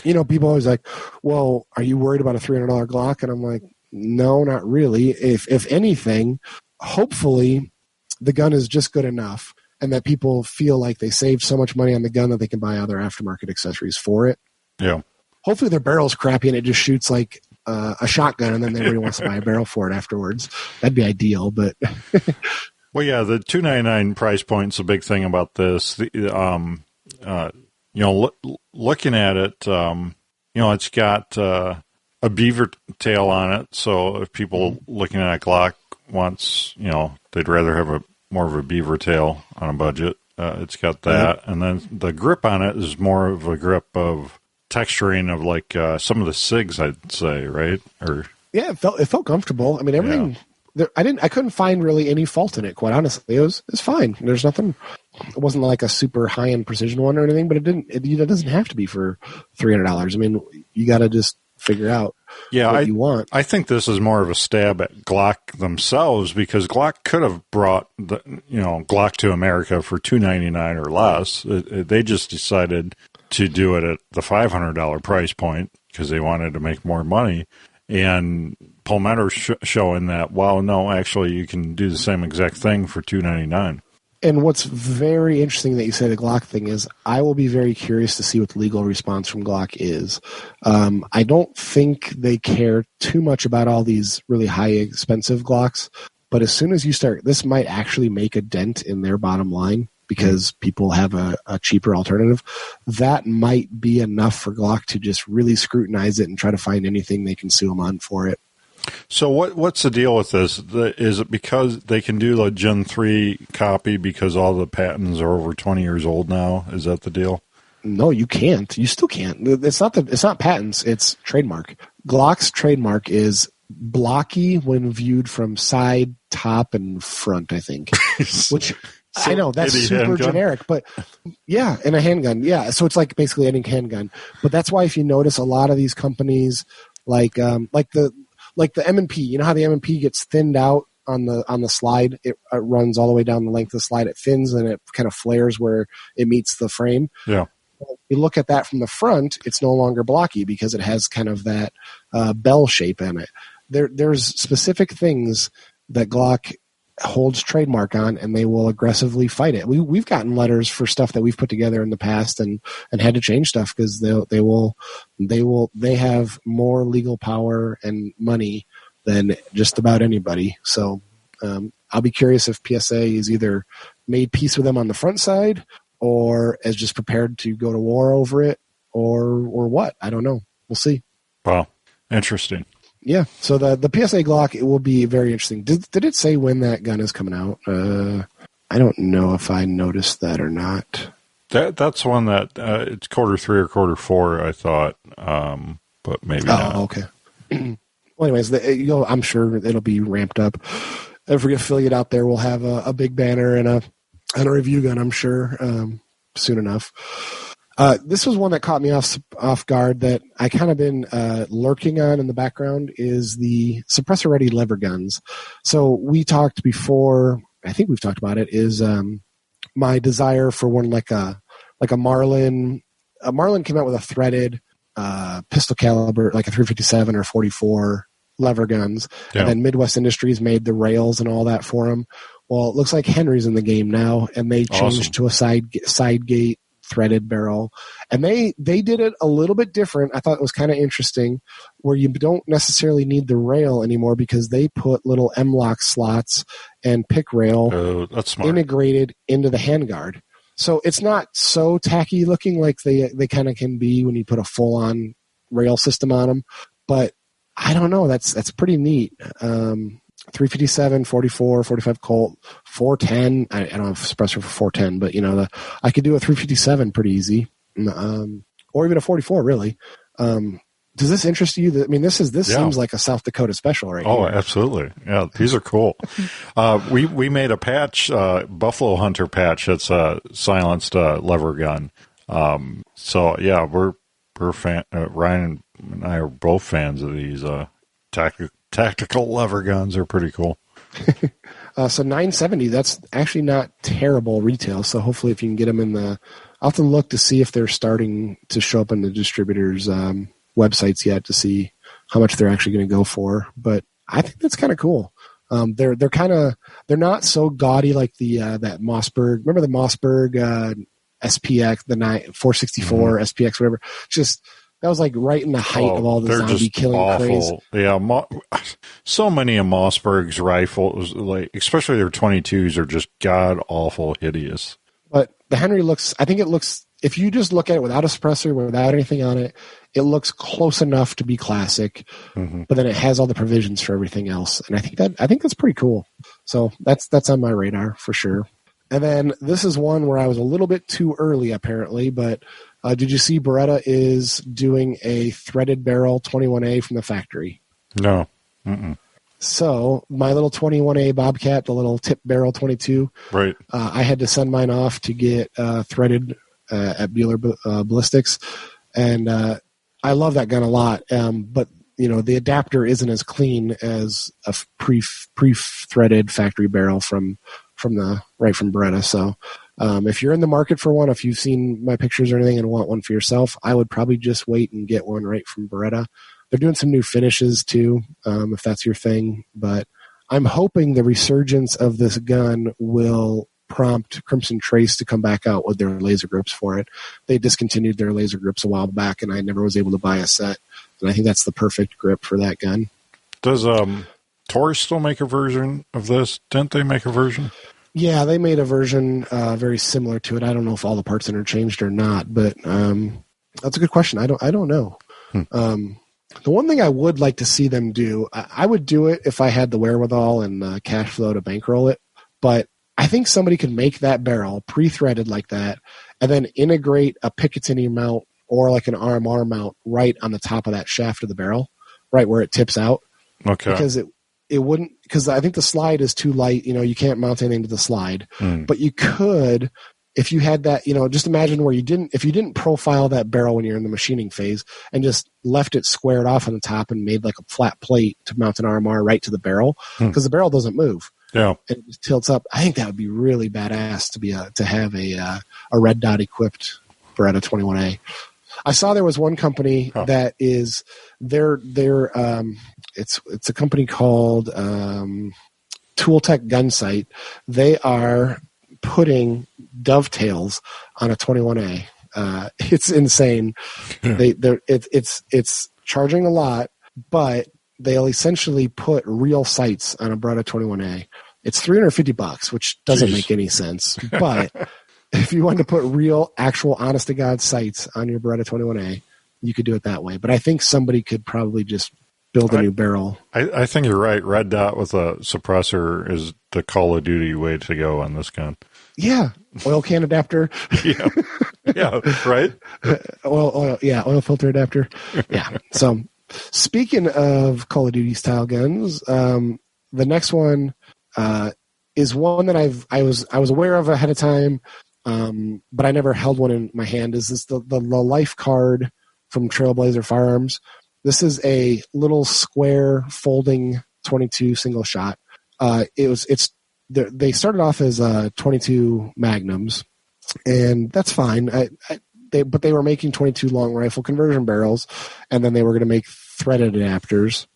you know, people always like, well, are you worried about a $300 Glock? And I'm like, no, not really. If anything, hopefully the gun is just good enough, and that people feel like they saved so much money on the gun that they can buy other aftermarket accessories for it. Yeah. Hopefully their barrel's crappy and it just shoots like a shotgun, and then everybody wants to buy a barrel for it afterwards. That'd be ideal, but... Well, yeah, the $299 price point's a big thing about this. Looking at it, it's got a beaver tail on it. So if people looking at a Glock wants, they'd rather have more of a beaver tail on a budget. It's got that. And then the grip on it is more of a grip of texturing of like some of the SIGs, I'd say, right? Or yeah, it felt comfortable. I mean, everything. Yeah. I couldn't find really any fault in it, quite honestly. It was fine. There's nothing. It wasn't like a super high end precision one or anything, but it doesn't have to be for $300. I mean, you got to just figure out what you want. I think this is more of a stab at Glock themselves, because Glock could have brought Glock to America for $299 or less. They just decided to do it at the $500 price point because they wanted to make more money. And Palmetto's showing that, well, no, actually you can do the same exact thing for $299. And what's very interesting that you say the Glock thing is, I will be very curious to see what the legal response from Glock is. I don't think they care too much about all these really high expensive Glocks, but as soon as you start, this might actually make a dent in their bottom line because people have a cheaper alternative. That might be enough for Glock to just really scrutinize it and try to find anything they can sue them on for it. So what's the deal with this? Is it because they can do the Gen 3 copy because all the patents are over 20 years old now? Is that the deal? No, you can't. You still can't. It's not patents. It's trademark. Glock's trademark is blocky when viewed from side, top, and front, I think. Which I know that's super handgun. Generic, but yeah, in a handgun, yeah. So it's like basically any handgun. But that's why if you notice a lot of these companies, like the M&P, you know how the M&P gets thinned out on the slide? It runs all the way down the length of the slide. It thins and it kind of flares where it meets the frame. Yeah. If you look at that from the front, it's no longer blocky because it has kind of that bell shape in it. There's specific things that Glock holds trademark on, and they will aggressively fight it. We've gotten letters for stuff that we've put together in the past and had to change stuff because they have more legal power and money than just about anybody. So I'll be curious if PSA is either made peace with them on the front side or is just prepared to go to war over it or what. I don't know. we'll see. Wow. Interesting. Yeah. So the PSA Glock, it will be very interesting. Did it say when that gun is coming out? I don't know if I noticed that or not. That's one that it's Q3 or Q4, I thought, but maybe not. Oh, okay. Well, anyways, I'm sure it'll be ramped up. Every affiliate out there will have a big banner and a review gun, I'm sure, soon enough. This was one that caught me off guard that I kind of been lurking on in the background is the suppressor-ready lever guns. So we talked before, I think we've talked about it, is my desire for one like a Marlin. Marlin came out with a threaded pistol caliber, like a 357 or 44 lever guns, and then Midwest Industries made the rails and all that for them. Well, it looks like Henry's in the game now, and they changed to a side gate threaded barrel, and they did it a little bit different. I thought it was kind of interesting, where you don't necessarily need the rail anymore because they put little M-lock slots and pick rail that's smart. Integrated into the handguard. So it's not so tacky looking like they kind of can be when you put a full-on rail system on them. But I don't know. That's pretty neat. 357, 44, 45 Colt, 410. I don't have a suppressor for 410, but I could do a 357 pretty easy, or even a 44. Really. Does this interest you? I mean, this seems like a South Dakota special, right? Oh, here. Absolutely. Yeah, these are cool. We made a patch, Buffalo Hunter patch. That's a silenced lever gun. So yeah, we're fan. Ryan and I are both fans of these tactical lever guns. Are pretty cool. So $970. That's actually not terrible retail. So hopefully, if you can get them I'll have to look to see if they're starting to show up in the distributors' websites yet to see how much they're actually going to go for. But I think that's kind of cool. They're not so gaudy like that Mossberg. Remember the Mossberg SPX, the 464 SPX, whatever. Just that was like right in the height of all the zombie killing craze. Yeah, so many of Mossberg's rifles, like especially their 22s, are just god awful hideous. But the Henry looks. I think it looks. If you just look at it without a suppressor, without anything on it, it looks close enough to be classic. Mm-hmm. But then it has all the provisions for everything else, and I think that's pretty cool. So that's on my radar for sure. And then this is one where I was a little bit too early, apparently, but. Did you see Beretta is doing a threaded barrel 21A from the factory? No. Mm-mm. So my little 21A Bobcat, the little tip barrel 22, right? I had to send mine off to get threaded at Bueller Ballistics, and I love that gun a lot. But the adapter isn't as clean as a pre-threaded factory barrel from Beretta. So. If you're in the market for one, if you've seen my pictures or anything and want one for yourself, I would probably just wait and get one right from Beretta. They're doing some new finishes too, if that's your thing. But I'm hoping the resurgence of this gun will prompt Crimson Trace to come back out with their laser grips for it. They discontinued their laser grips a while back, and I never was able to buy a set. And I think that's the perfect grip for that gun. Does Taurus still make a version of this? Didn't they make a version? Yeah, they made a version very similar to it. I don't know if all the parts interchanged or not, but that's a good question. I don't know. The one thing I would like to see them do, I would do it if I had the wherewithal and cash flow to bankroll it, but I think somebody could make that barrel pre-threaded like that and then integrate a Picatinny mount or like an RMR mount right on the top of that shaft of the barrel, right where it tips out. Okay. Because it wouldn't, because I think the slide is too light. You can't mount anything to the slide, but you could, if you had that, just imagine where if you didn't profile that barrel when you're in the machining phase and just left it squared off on the top and made like a flat plate to mount an RMR right to the barrel, because the barrel doesn't move. Yeah. And it just tilts up. I think that would be really badass to have a red dot equipped Beretta 21A. I saw there was one company that is it's a company called Tool Tech Gunsight. They are putting dovetails on a 21A. It's insane. It's charging a lot, but they'll essentially put real sights on a Beretta 21A. It's $350, which doesn't make any sense. But if you wanted to put real, actual, honest to God sights on your Beretta 21A, you could do it that way. But I think somebody could probably just build a new barrel. I think you're right. Red dot with a suppressor is the Call of Duty way to go on this gun. Yeah. Oil can adapter. Yeah, right? Oil filter adapter. Yeah. So speaking of Call of Duty style guns, the next one is one that I was aware of ahead of time, but I never held one in my hand. Is this the Life card from Trailblazer Firearms? This is a little square folding 22 single shot. They started off as 22 Magnums, and that's fine. But they were making 22 long rifle conversion barrels, and then they were going to make threaded adapters.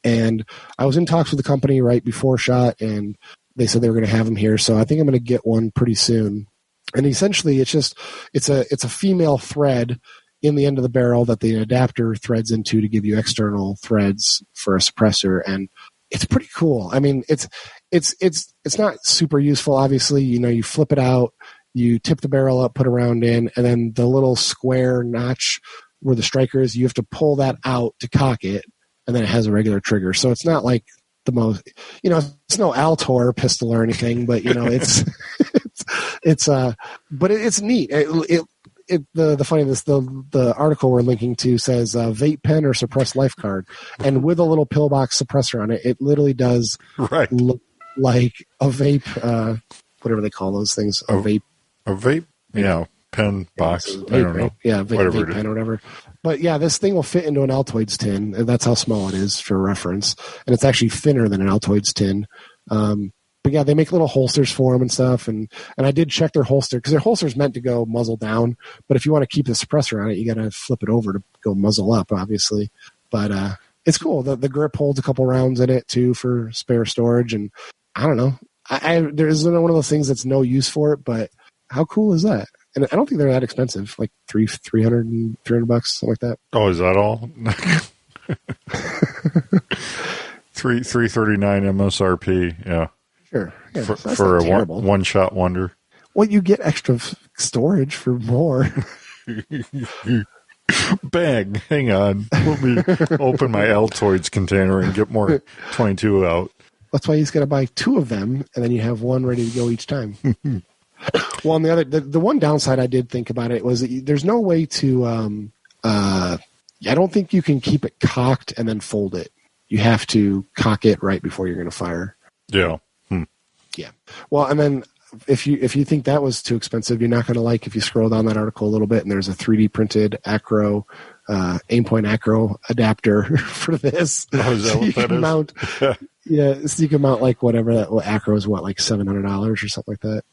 And I was in talks with the company right before SHOT, and they said they were going to have them here. So I think I'm going to get one pretty soon. And essentially, it's a female thread in the end of the barrel that the adapter threads into to give you external threads for a suppressor, and it's pretty cool. I mean, it's not super useful. Obviously, you flip it out, you tip the barrel up, put a round in, and then the little square notch where the striker is, you have to pull that out to cock it, and then it has a regular trigger. So it's not like the most, it's no Altor pistol or anything, but but it's neat. The funny the article we're linking to says vape pen or suppressed life card, and with a little pillbox suppressor on it, it literally does look like a vape, whatever they call those things, a vape, pen box. Vape, I don't know, vape pen or whatever. But yeah, this thing will fit into an Altoids tin, and that's how small it is for reference, and it's actually thinner than an Altoids tin. But yeah, they make little holsters for them and stuff. And I did check their holster because their holster is meant to go muzzle down. But if you want to keep the suppressor on it, you got to flip it over to go muzzle up, obviously. But it's cool. The grip holds a couple rounds in it too for spare storage. And I don't know. There isn't one of those things that's no use for it. But how cool is that? And I don't think they're that expensive, like $300 something like that. Oh, is that all? $339 MSRP. Yeah. Sure. Yeah, for a one-shot wonder. Well, you get extra storage for more. Bang! Hang on. Let me open my Altoids container and get more 22 out. That's why you just got to buy two of them, and then you have one ready to go each time. Well, on the one downside I did think about it was that there's no way to. I don't think you can keep it cocked and then fold it. You have to cock it right before you're going to fire. Yeah. Yeah. Well, and then if you think that was too expensive, you're not going to like if you scroll down that article a little bit and there's a 3D printed acro, aimpoint acro adapter for this. Oh, is that so what that is? Mount, yeah, so you can mount like whatever that acro is, like $700 or something like that.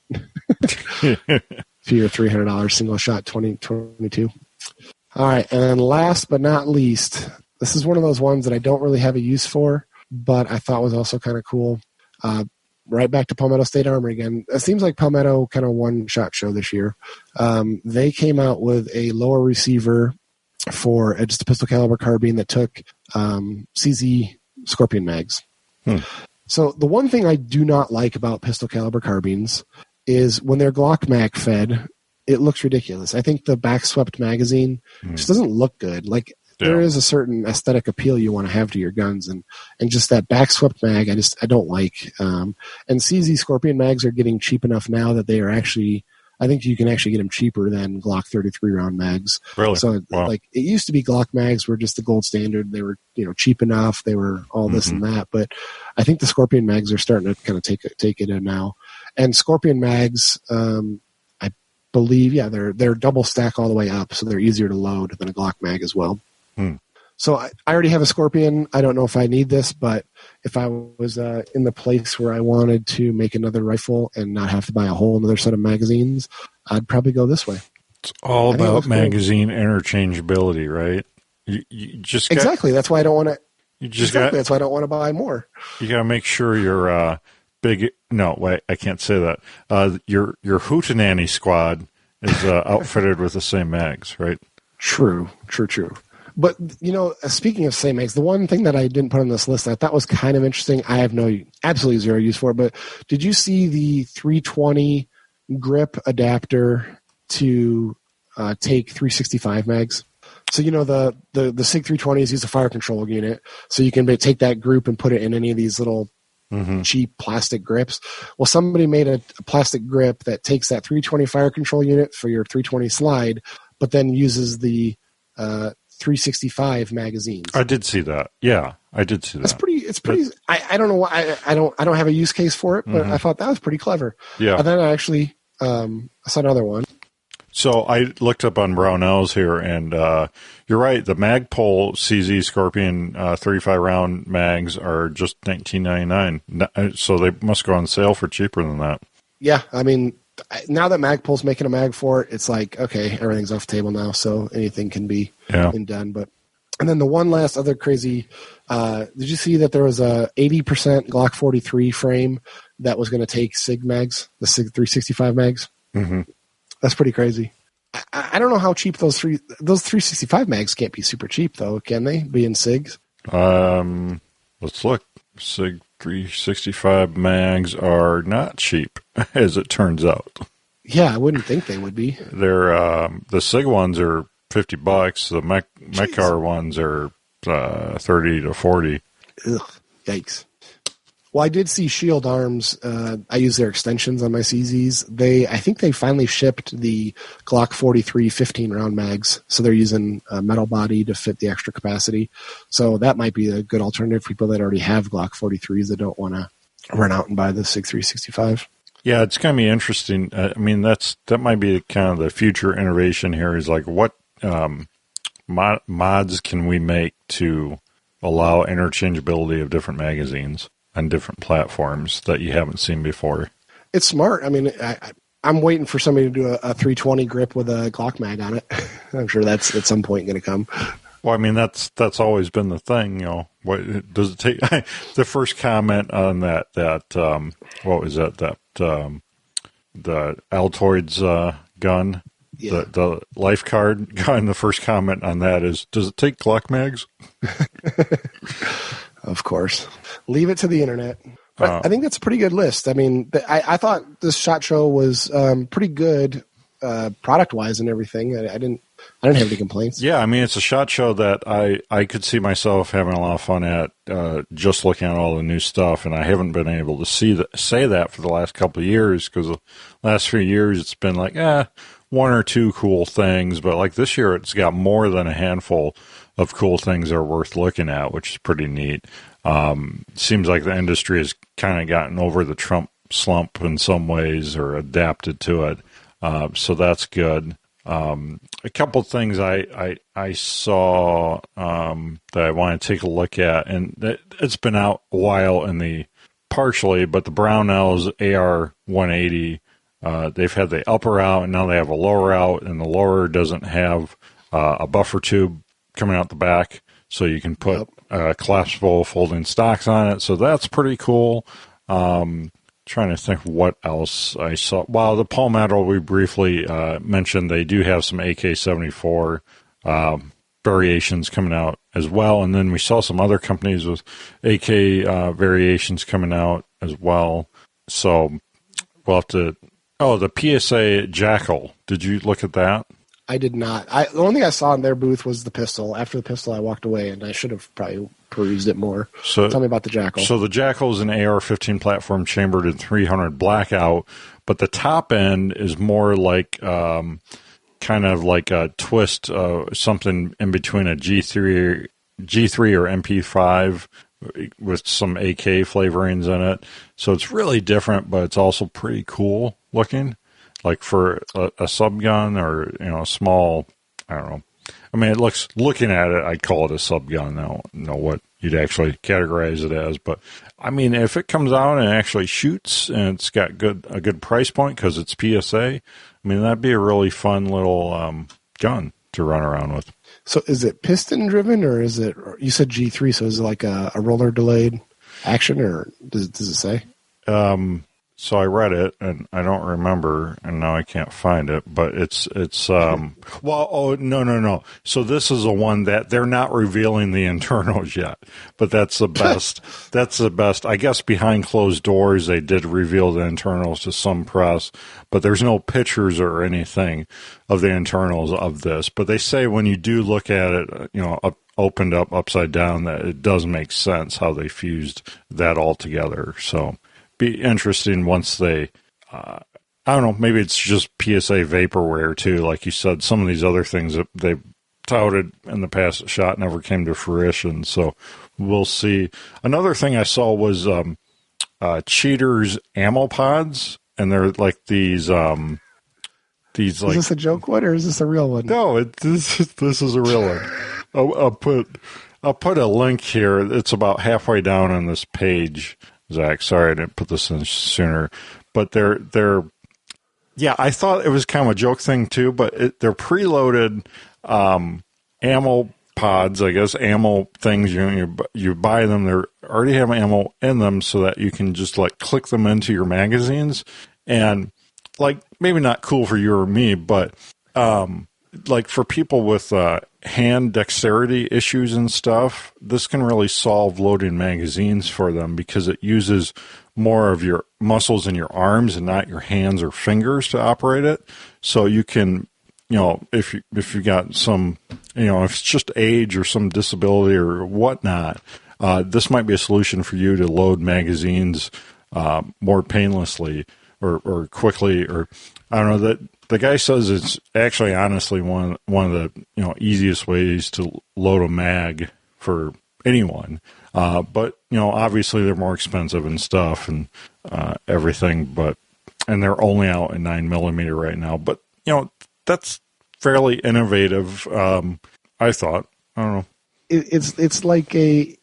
For your $300 single shot 2022. All right, and then last but not least, this is one of those ones that I don't really have a use for, but I thought was also kind of cool. Right back to Palmetto State Armory again. It seems like Palmetto kind of one-shot show this year. They came out with a lower receiver for just a pistol caliber carbine that took CZ Scorpion mags. So the one thing I do not like about pistol caliber carbines is when they're Glock mag fed, it looks ridiculous. I think the backswept magazine just doesn't look good. Like, there is a certain aesthetic appeal you want to have to your guns, and just that backswept mag, I don't like. And CZ Scorpion mags are getting cheap enough now that they are actually, I think you can actually get them cheaper than Glock 33 round mags. Really? So like it used to be Glock mags were just the gold standard. They were cheap enough. They were all this and that. But I think the Scorpion mags are starting to kind of take it in now. And Scorpion mags, I believe, they're double stack all the way up, so they're easier to load than a Glock mag as well. So I already have a Scorpion. I don't know if I need this, but if I was in the place where I wanted to make another rifle and not have to buy a whole another set of magazines, I'd probably go this way. It's all about magazine interchangeability, right? You just exactly. That's why I don't want to. That's why I don't want to buy more. You got to make sure your big. No, wait, I can't say that. Your Hootenanny squad is outfitted with the same mags, right? True. But, speaking of same mags, the one thing that I didn't put on this list that I thought was kind of interesting, I have absolutely zero use for it, but did you see the 320 grip adapter to take 365 mags? So, the SIG 320s use a fire control unit. So you can take that group and put it in any of these little cheap plastic grips. Well, somebody made a plastic grip that takes that 320 fire control unit for your 320 slide, but then uses the 365 magazines. I did see that. Yeah, I did see that. It's pretty. I don't know why. I don't have a use case for it, but I thought that was pretty clever. Yeah. And then I actually I saw another one. So I looked up on Brownells here, and you're right. The Magpul CZ Scorpion 35 round mags are just $19.99. So they must go on sale for cheaper than that. Yeah, I mean, now that Magpul's making a mag for it, it's like, okay, everything's off the table now, so anything can be done. And then the one last other crazy, did you see that there was a 80% Glock 43 frame that was going to take SIG mags, the SIG 365 mags? Mm-hmm. That's pretty crazy. I don't know how cheap those 365 mags can't be super cheap, though, can they, being SIGs? Let's look. SIG 365 mags are not cheap, as it turns out. Yeah, I wouldn't think they would be. They're the SIG ones are $50. The Mechar ones are 30 to 40. Ugh, yikes. Well, I did see Shield Arms. I use their extensions on my CZs. I think they finally shipped the Glock 43 15-round mags, so they're using a metal body to fit the extra capacity. So that might be a good alternative for people that already have Glock 43s that don't want to run out and buy the SIG 365. Yeah, it's going to be interesting. I mean, that might be kind of the future innovation here is like what mods can we make to allow interchangeability of different magazines on different platforms that you haven't seen before. It's smart. I mean, I'm waiting for somebody to do a 320 grip with a Glock mag on it. I'm sure that's at some point going to come. Well, I mean, that's always been the thing, What does it take? The first comment on that what was that? The Altoids gun, the life card gun. The first comment on that is, does it take Glock mags? Of course. Leave it to the internet. But I think that's a pretty good list. I mean, I thought this SHOT Show was pretty good product-wise and everything. I didn't have any complaints. Yeah, I mean, it's a SHOT Show that I could see myself having a lot of fun at just looking at all the new stuff, and I haven't been able to say that for the last couple of years because the last few years it's been like, one or two cool things, but like this year it's got more than a handful of cool things that are worth looking at, which is pretty neat. Seems like the industry has kind of gotten over the Trump slump in some ways or adapted to it. So that's good. A couple of things I saw that I want to take a look at, and it's been out a while in the partially, but the Brownells AR-180, they've had the upper out, and now they have a lower out, and the lower doesn't have a buffer tube coming out the back, so you can put collapsible folding stocks on it. So that's pretty cool. Trying to think what else I saw. Well, the Palmetto we briefly mentioned, they do have some AK-74 variations coming out as well. And then we saw some other companies with AK variations coming out as well. So we'll have to... Oh, the PSA Jackal. Did you look at that? I did not. The only thing I saw in their booth was the pistol. After the pistol, I walked away, and I should have probably perused it more. So tell me about the Jackal. So the Jackal is an AR-15 platform chambered in 300 blackout, but the top end is more like kind of like a twist, something in between a G3 or MP5 with some AK flavorings in it. So it's really different, but it's also pretty cool looking. Like for a sub gun or, a small, I don't know. I mean, looking at it, I'd call it a sub gun. I don't know what you'd actually categorize it as. But, I mean, if it comes out and actually shoots and it's got a good price point because it's PSA, I mean, that'd be a really fun little gun to run around with. So is it piston driven or is it, you said G3, so is it like a roller delayed action or does it say? So I read it, and I don't remember, and now I can't find it. But it's no. So this is a one that they're not revealing the internals yet, but that's the best. That's the best. I guess behind closed doors they did reveal the internals to some press, but there's no pictures or anything of the internals of this. But they say when you do look at it, opened up upside down, that it does make sense how they fused that all together. So. Be interesting once they I don't know, maybe it's just PSA vaporware too, like you said. Some of these other things that they touted in the past shot never came to fruition, so we'll see. Another thing I saw was Cheaters ammo pods, and they're like these like, is this a joke one or is this a real one? No, this is a real one. I'll put a link here. It's about halfway down on this page. Zach, sorry I didn't put this in sooner, but they're I thought it was kind of a joke thing too, but they're preloaded ammo pods, I guess, ammo things. You buy them, they already have ammo in them, so that you can just like click them into your magazines, and like maybe not cool for you or me, but like for people with hand dexterity issues and stuff, this can really solve loading magazines for them, because it uses more of your muscles in your arms and not your hands or fingers to operate it. So you can, if you got some, if it's just age or some disability or whatnot, this might be a solution for you to load magazines more painlessly or quickly, or I don't know. That the guy says it's actually honestly one of the easiest ways to load a mag for anyone. But obviously they're more expensive and stuff and everything. And they're only out in 9mm right now. But that's fairly innovative. I thought. I don't know. It's like the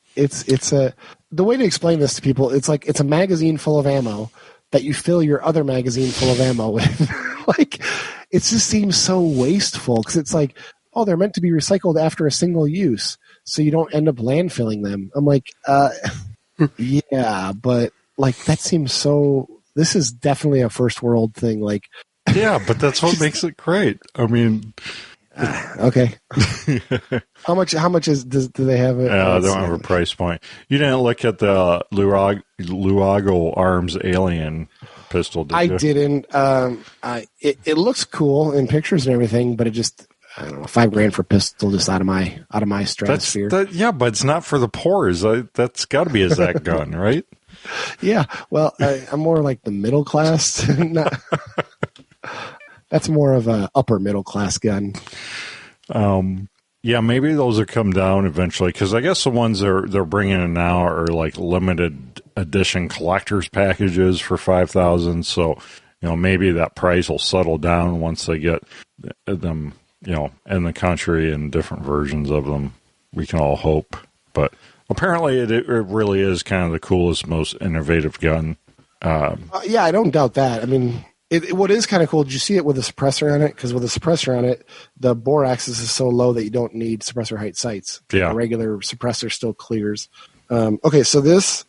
way to explain this to people. It's like it's a magazine full of ammo that you fill your other magazine full of ammo with. Like, it just seems so wasteful, because it's like, oh, they're meant to be recycled after a single use, so you don't end up landfilling them. I'm like, yeah, but like that seems so. This is definitely a first world thing. Like, yeah, but that's what makes it great. I mean, okay. How much do they have it? Yeah, they don't have a price point. You didn't look at the Luago Arms Alien pistol, did you? I didn't. It looks cool in pictures and everything, but it just, I don't know, $5,000 for a pistol, just out of my stratosphere. Yeah, but it's not for the pores. That's got to be a Zack gun, right? Yeah. Well, I'm more like the middle class. That's more of a upper middle class gun. Yeah, maybe those will come down eventually, because I guess the ones they're bringing in now are like limited edition collector's packages for $5,000. So, maybe that price will settle down once they get them, in the country and different versions of them. We can all hope. But apparently it really is kind of the coolest, most innovative gun. Yeah, I don't doubt that. I mean, what is kind of cool, did you see it with a suppressor on it? Because with a suppressor on it, the bore axis is so low that you don't need suppressor height sights. Yeah. A regular suppressor still clears. Okay, so these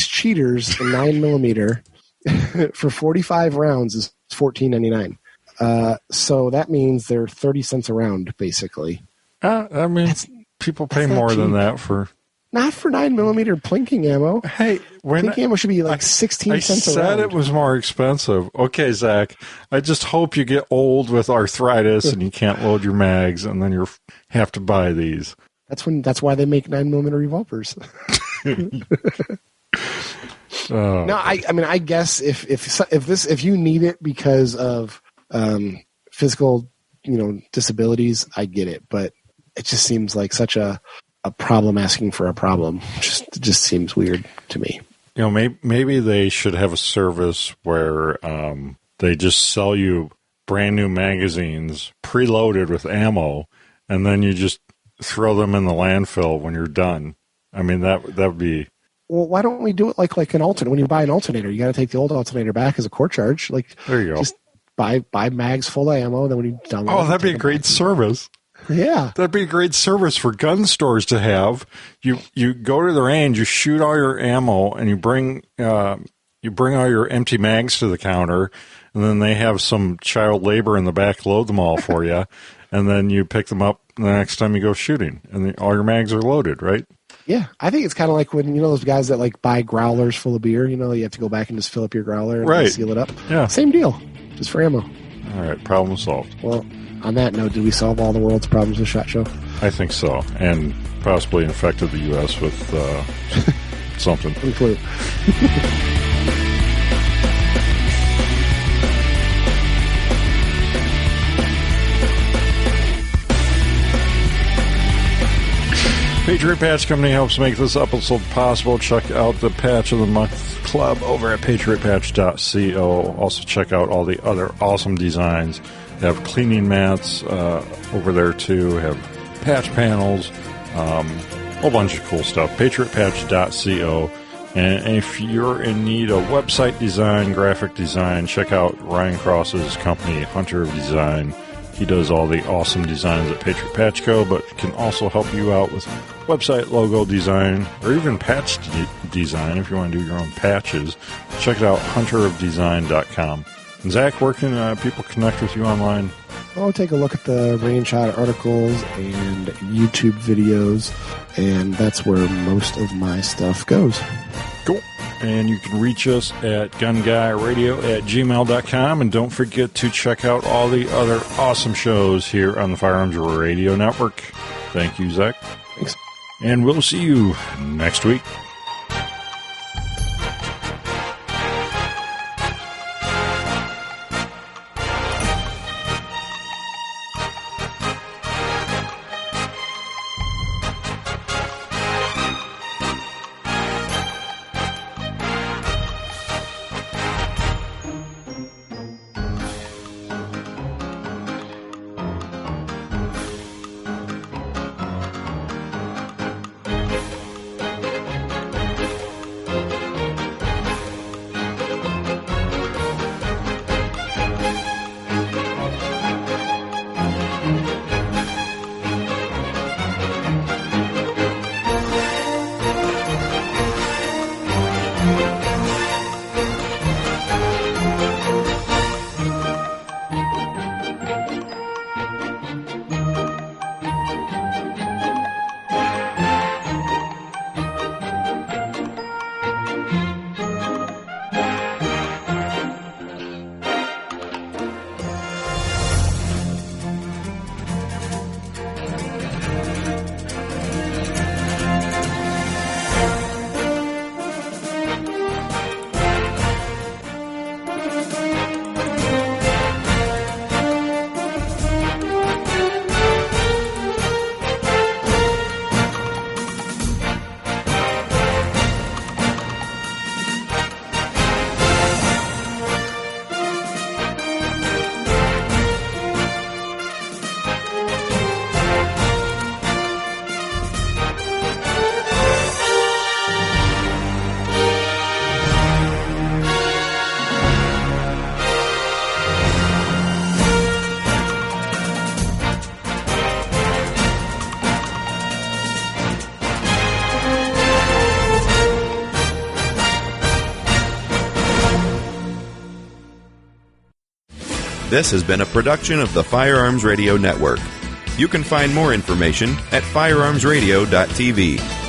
cheaters in 9mm for 45 rounds is $14.99. So that means they're 30 cents a round, basically. I mean, people pay more than that for... Not for 9mm plinking ammo. Hey, plinking ammo should be like 16 cents a round. I said it was more expensive. Okay, Zach, I just hope you get old with arthritis and you can't load your mags, and then you have to buy these. That's why they make 9mm revolvers. No, I mean, I guess if you need it because of physical, disabilities, I get it, but it just seems like such a problem asking for a problem. It just seems weird to me. Maybe they should have a service where they just sell you brand new magazines preloaded with ammo, and then you just throw them in the landfill when you're done. I mean, that would be... Well, why don't we do it like an alternator? When you buy an alternator, you got to take the old alternator back as a core charge. Like, there you go. Just buy mags full of ammo, and then when you done, that'd be a great service. Yeah, that'd be a great service for gun stores to have. You go to the range, you shoot all your ammo, and you bring you bring all your empty mags to the counter, and then they have some child labor in the back load them all for you, and then you pick them up the next time you go shooting, and all your mags are loaded, right? Yeah, I think it's kind of like when, those guys that like buy growlers full of beer, you have to go back and just fill up your growler and seal it up. Yeah. Same deal, just for ammo. All right, problem solved. Well, on that note, did we solve all the world's problems with SHOT Show? I think so, and possibly infected the U.S. with something. Flu. Patriot Patch Company helps make this episode possible. Check out the Patch of the Month Club over at patriotpatch.co. Also check out all the other awesome designs. They have cleaning mats over there too. Have patch panels. A whole bunch of cool stuff. patriotpatch.co. And if you're in need of website design, graphic design, check out Ryan Cross's company, Hunter of Design. He does all the awesome designs at Patriot Patch Co., but can also help you out with website logo design or even patch design if you want to do your own patches. Check it out, hunterofdesign.com. And Zach, where can people connect with you online? Oh, take a look at the RangeHot articles and YouTube videos, and that's where most of my stuff goes. Cool. And you can reach us at gunguyradio@gmail.com. And don't forget to check out all the other awesome shows here on the Firearms Radio Network. Thank you, Zach. Thanks. And we'll see you next week. This has been a production of the Firearms Radio Network. You can find more information at firearmsradio.tv.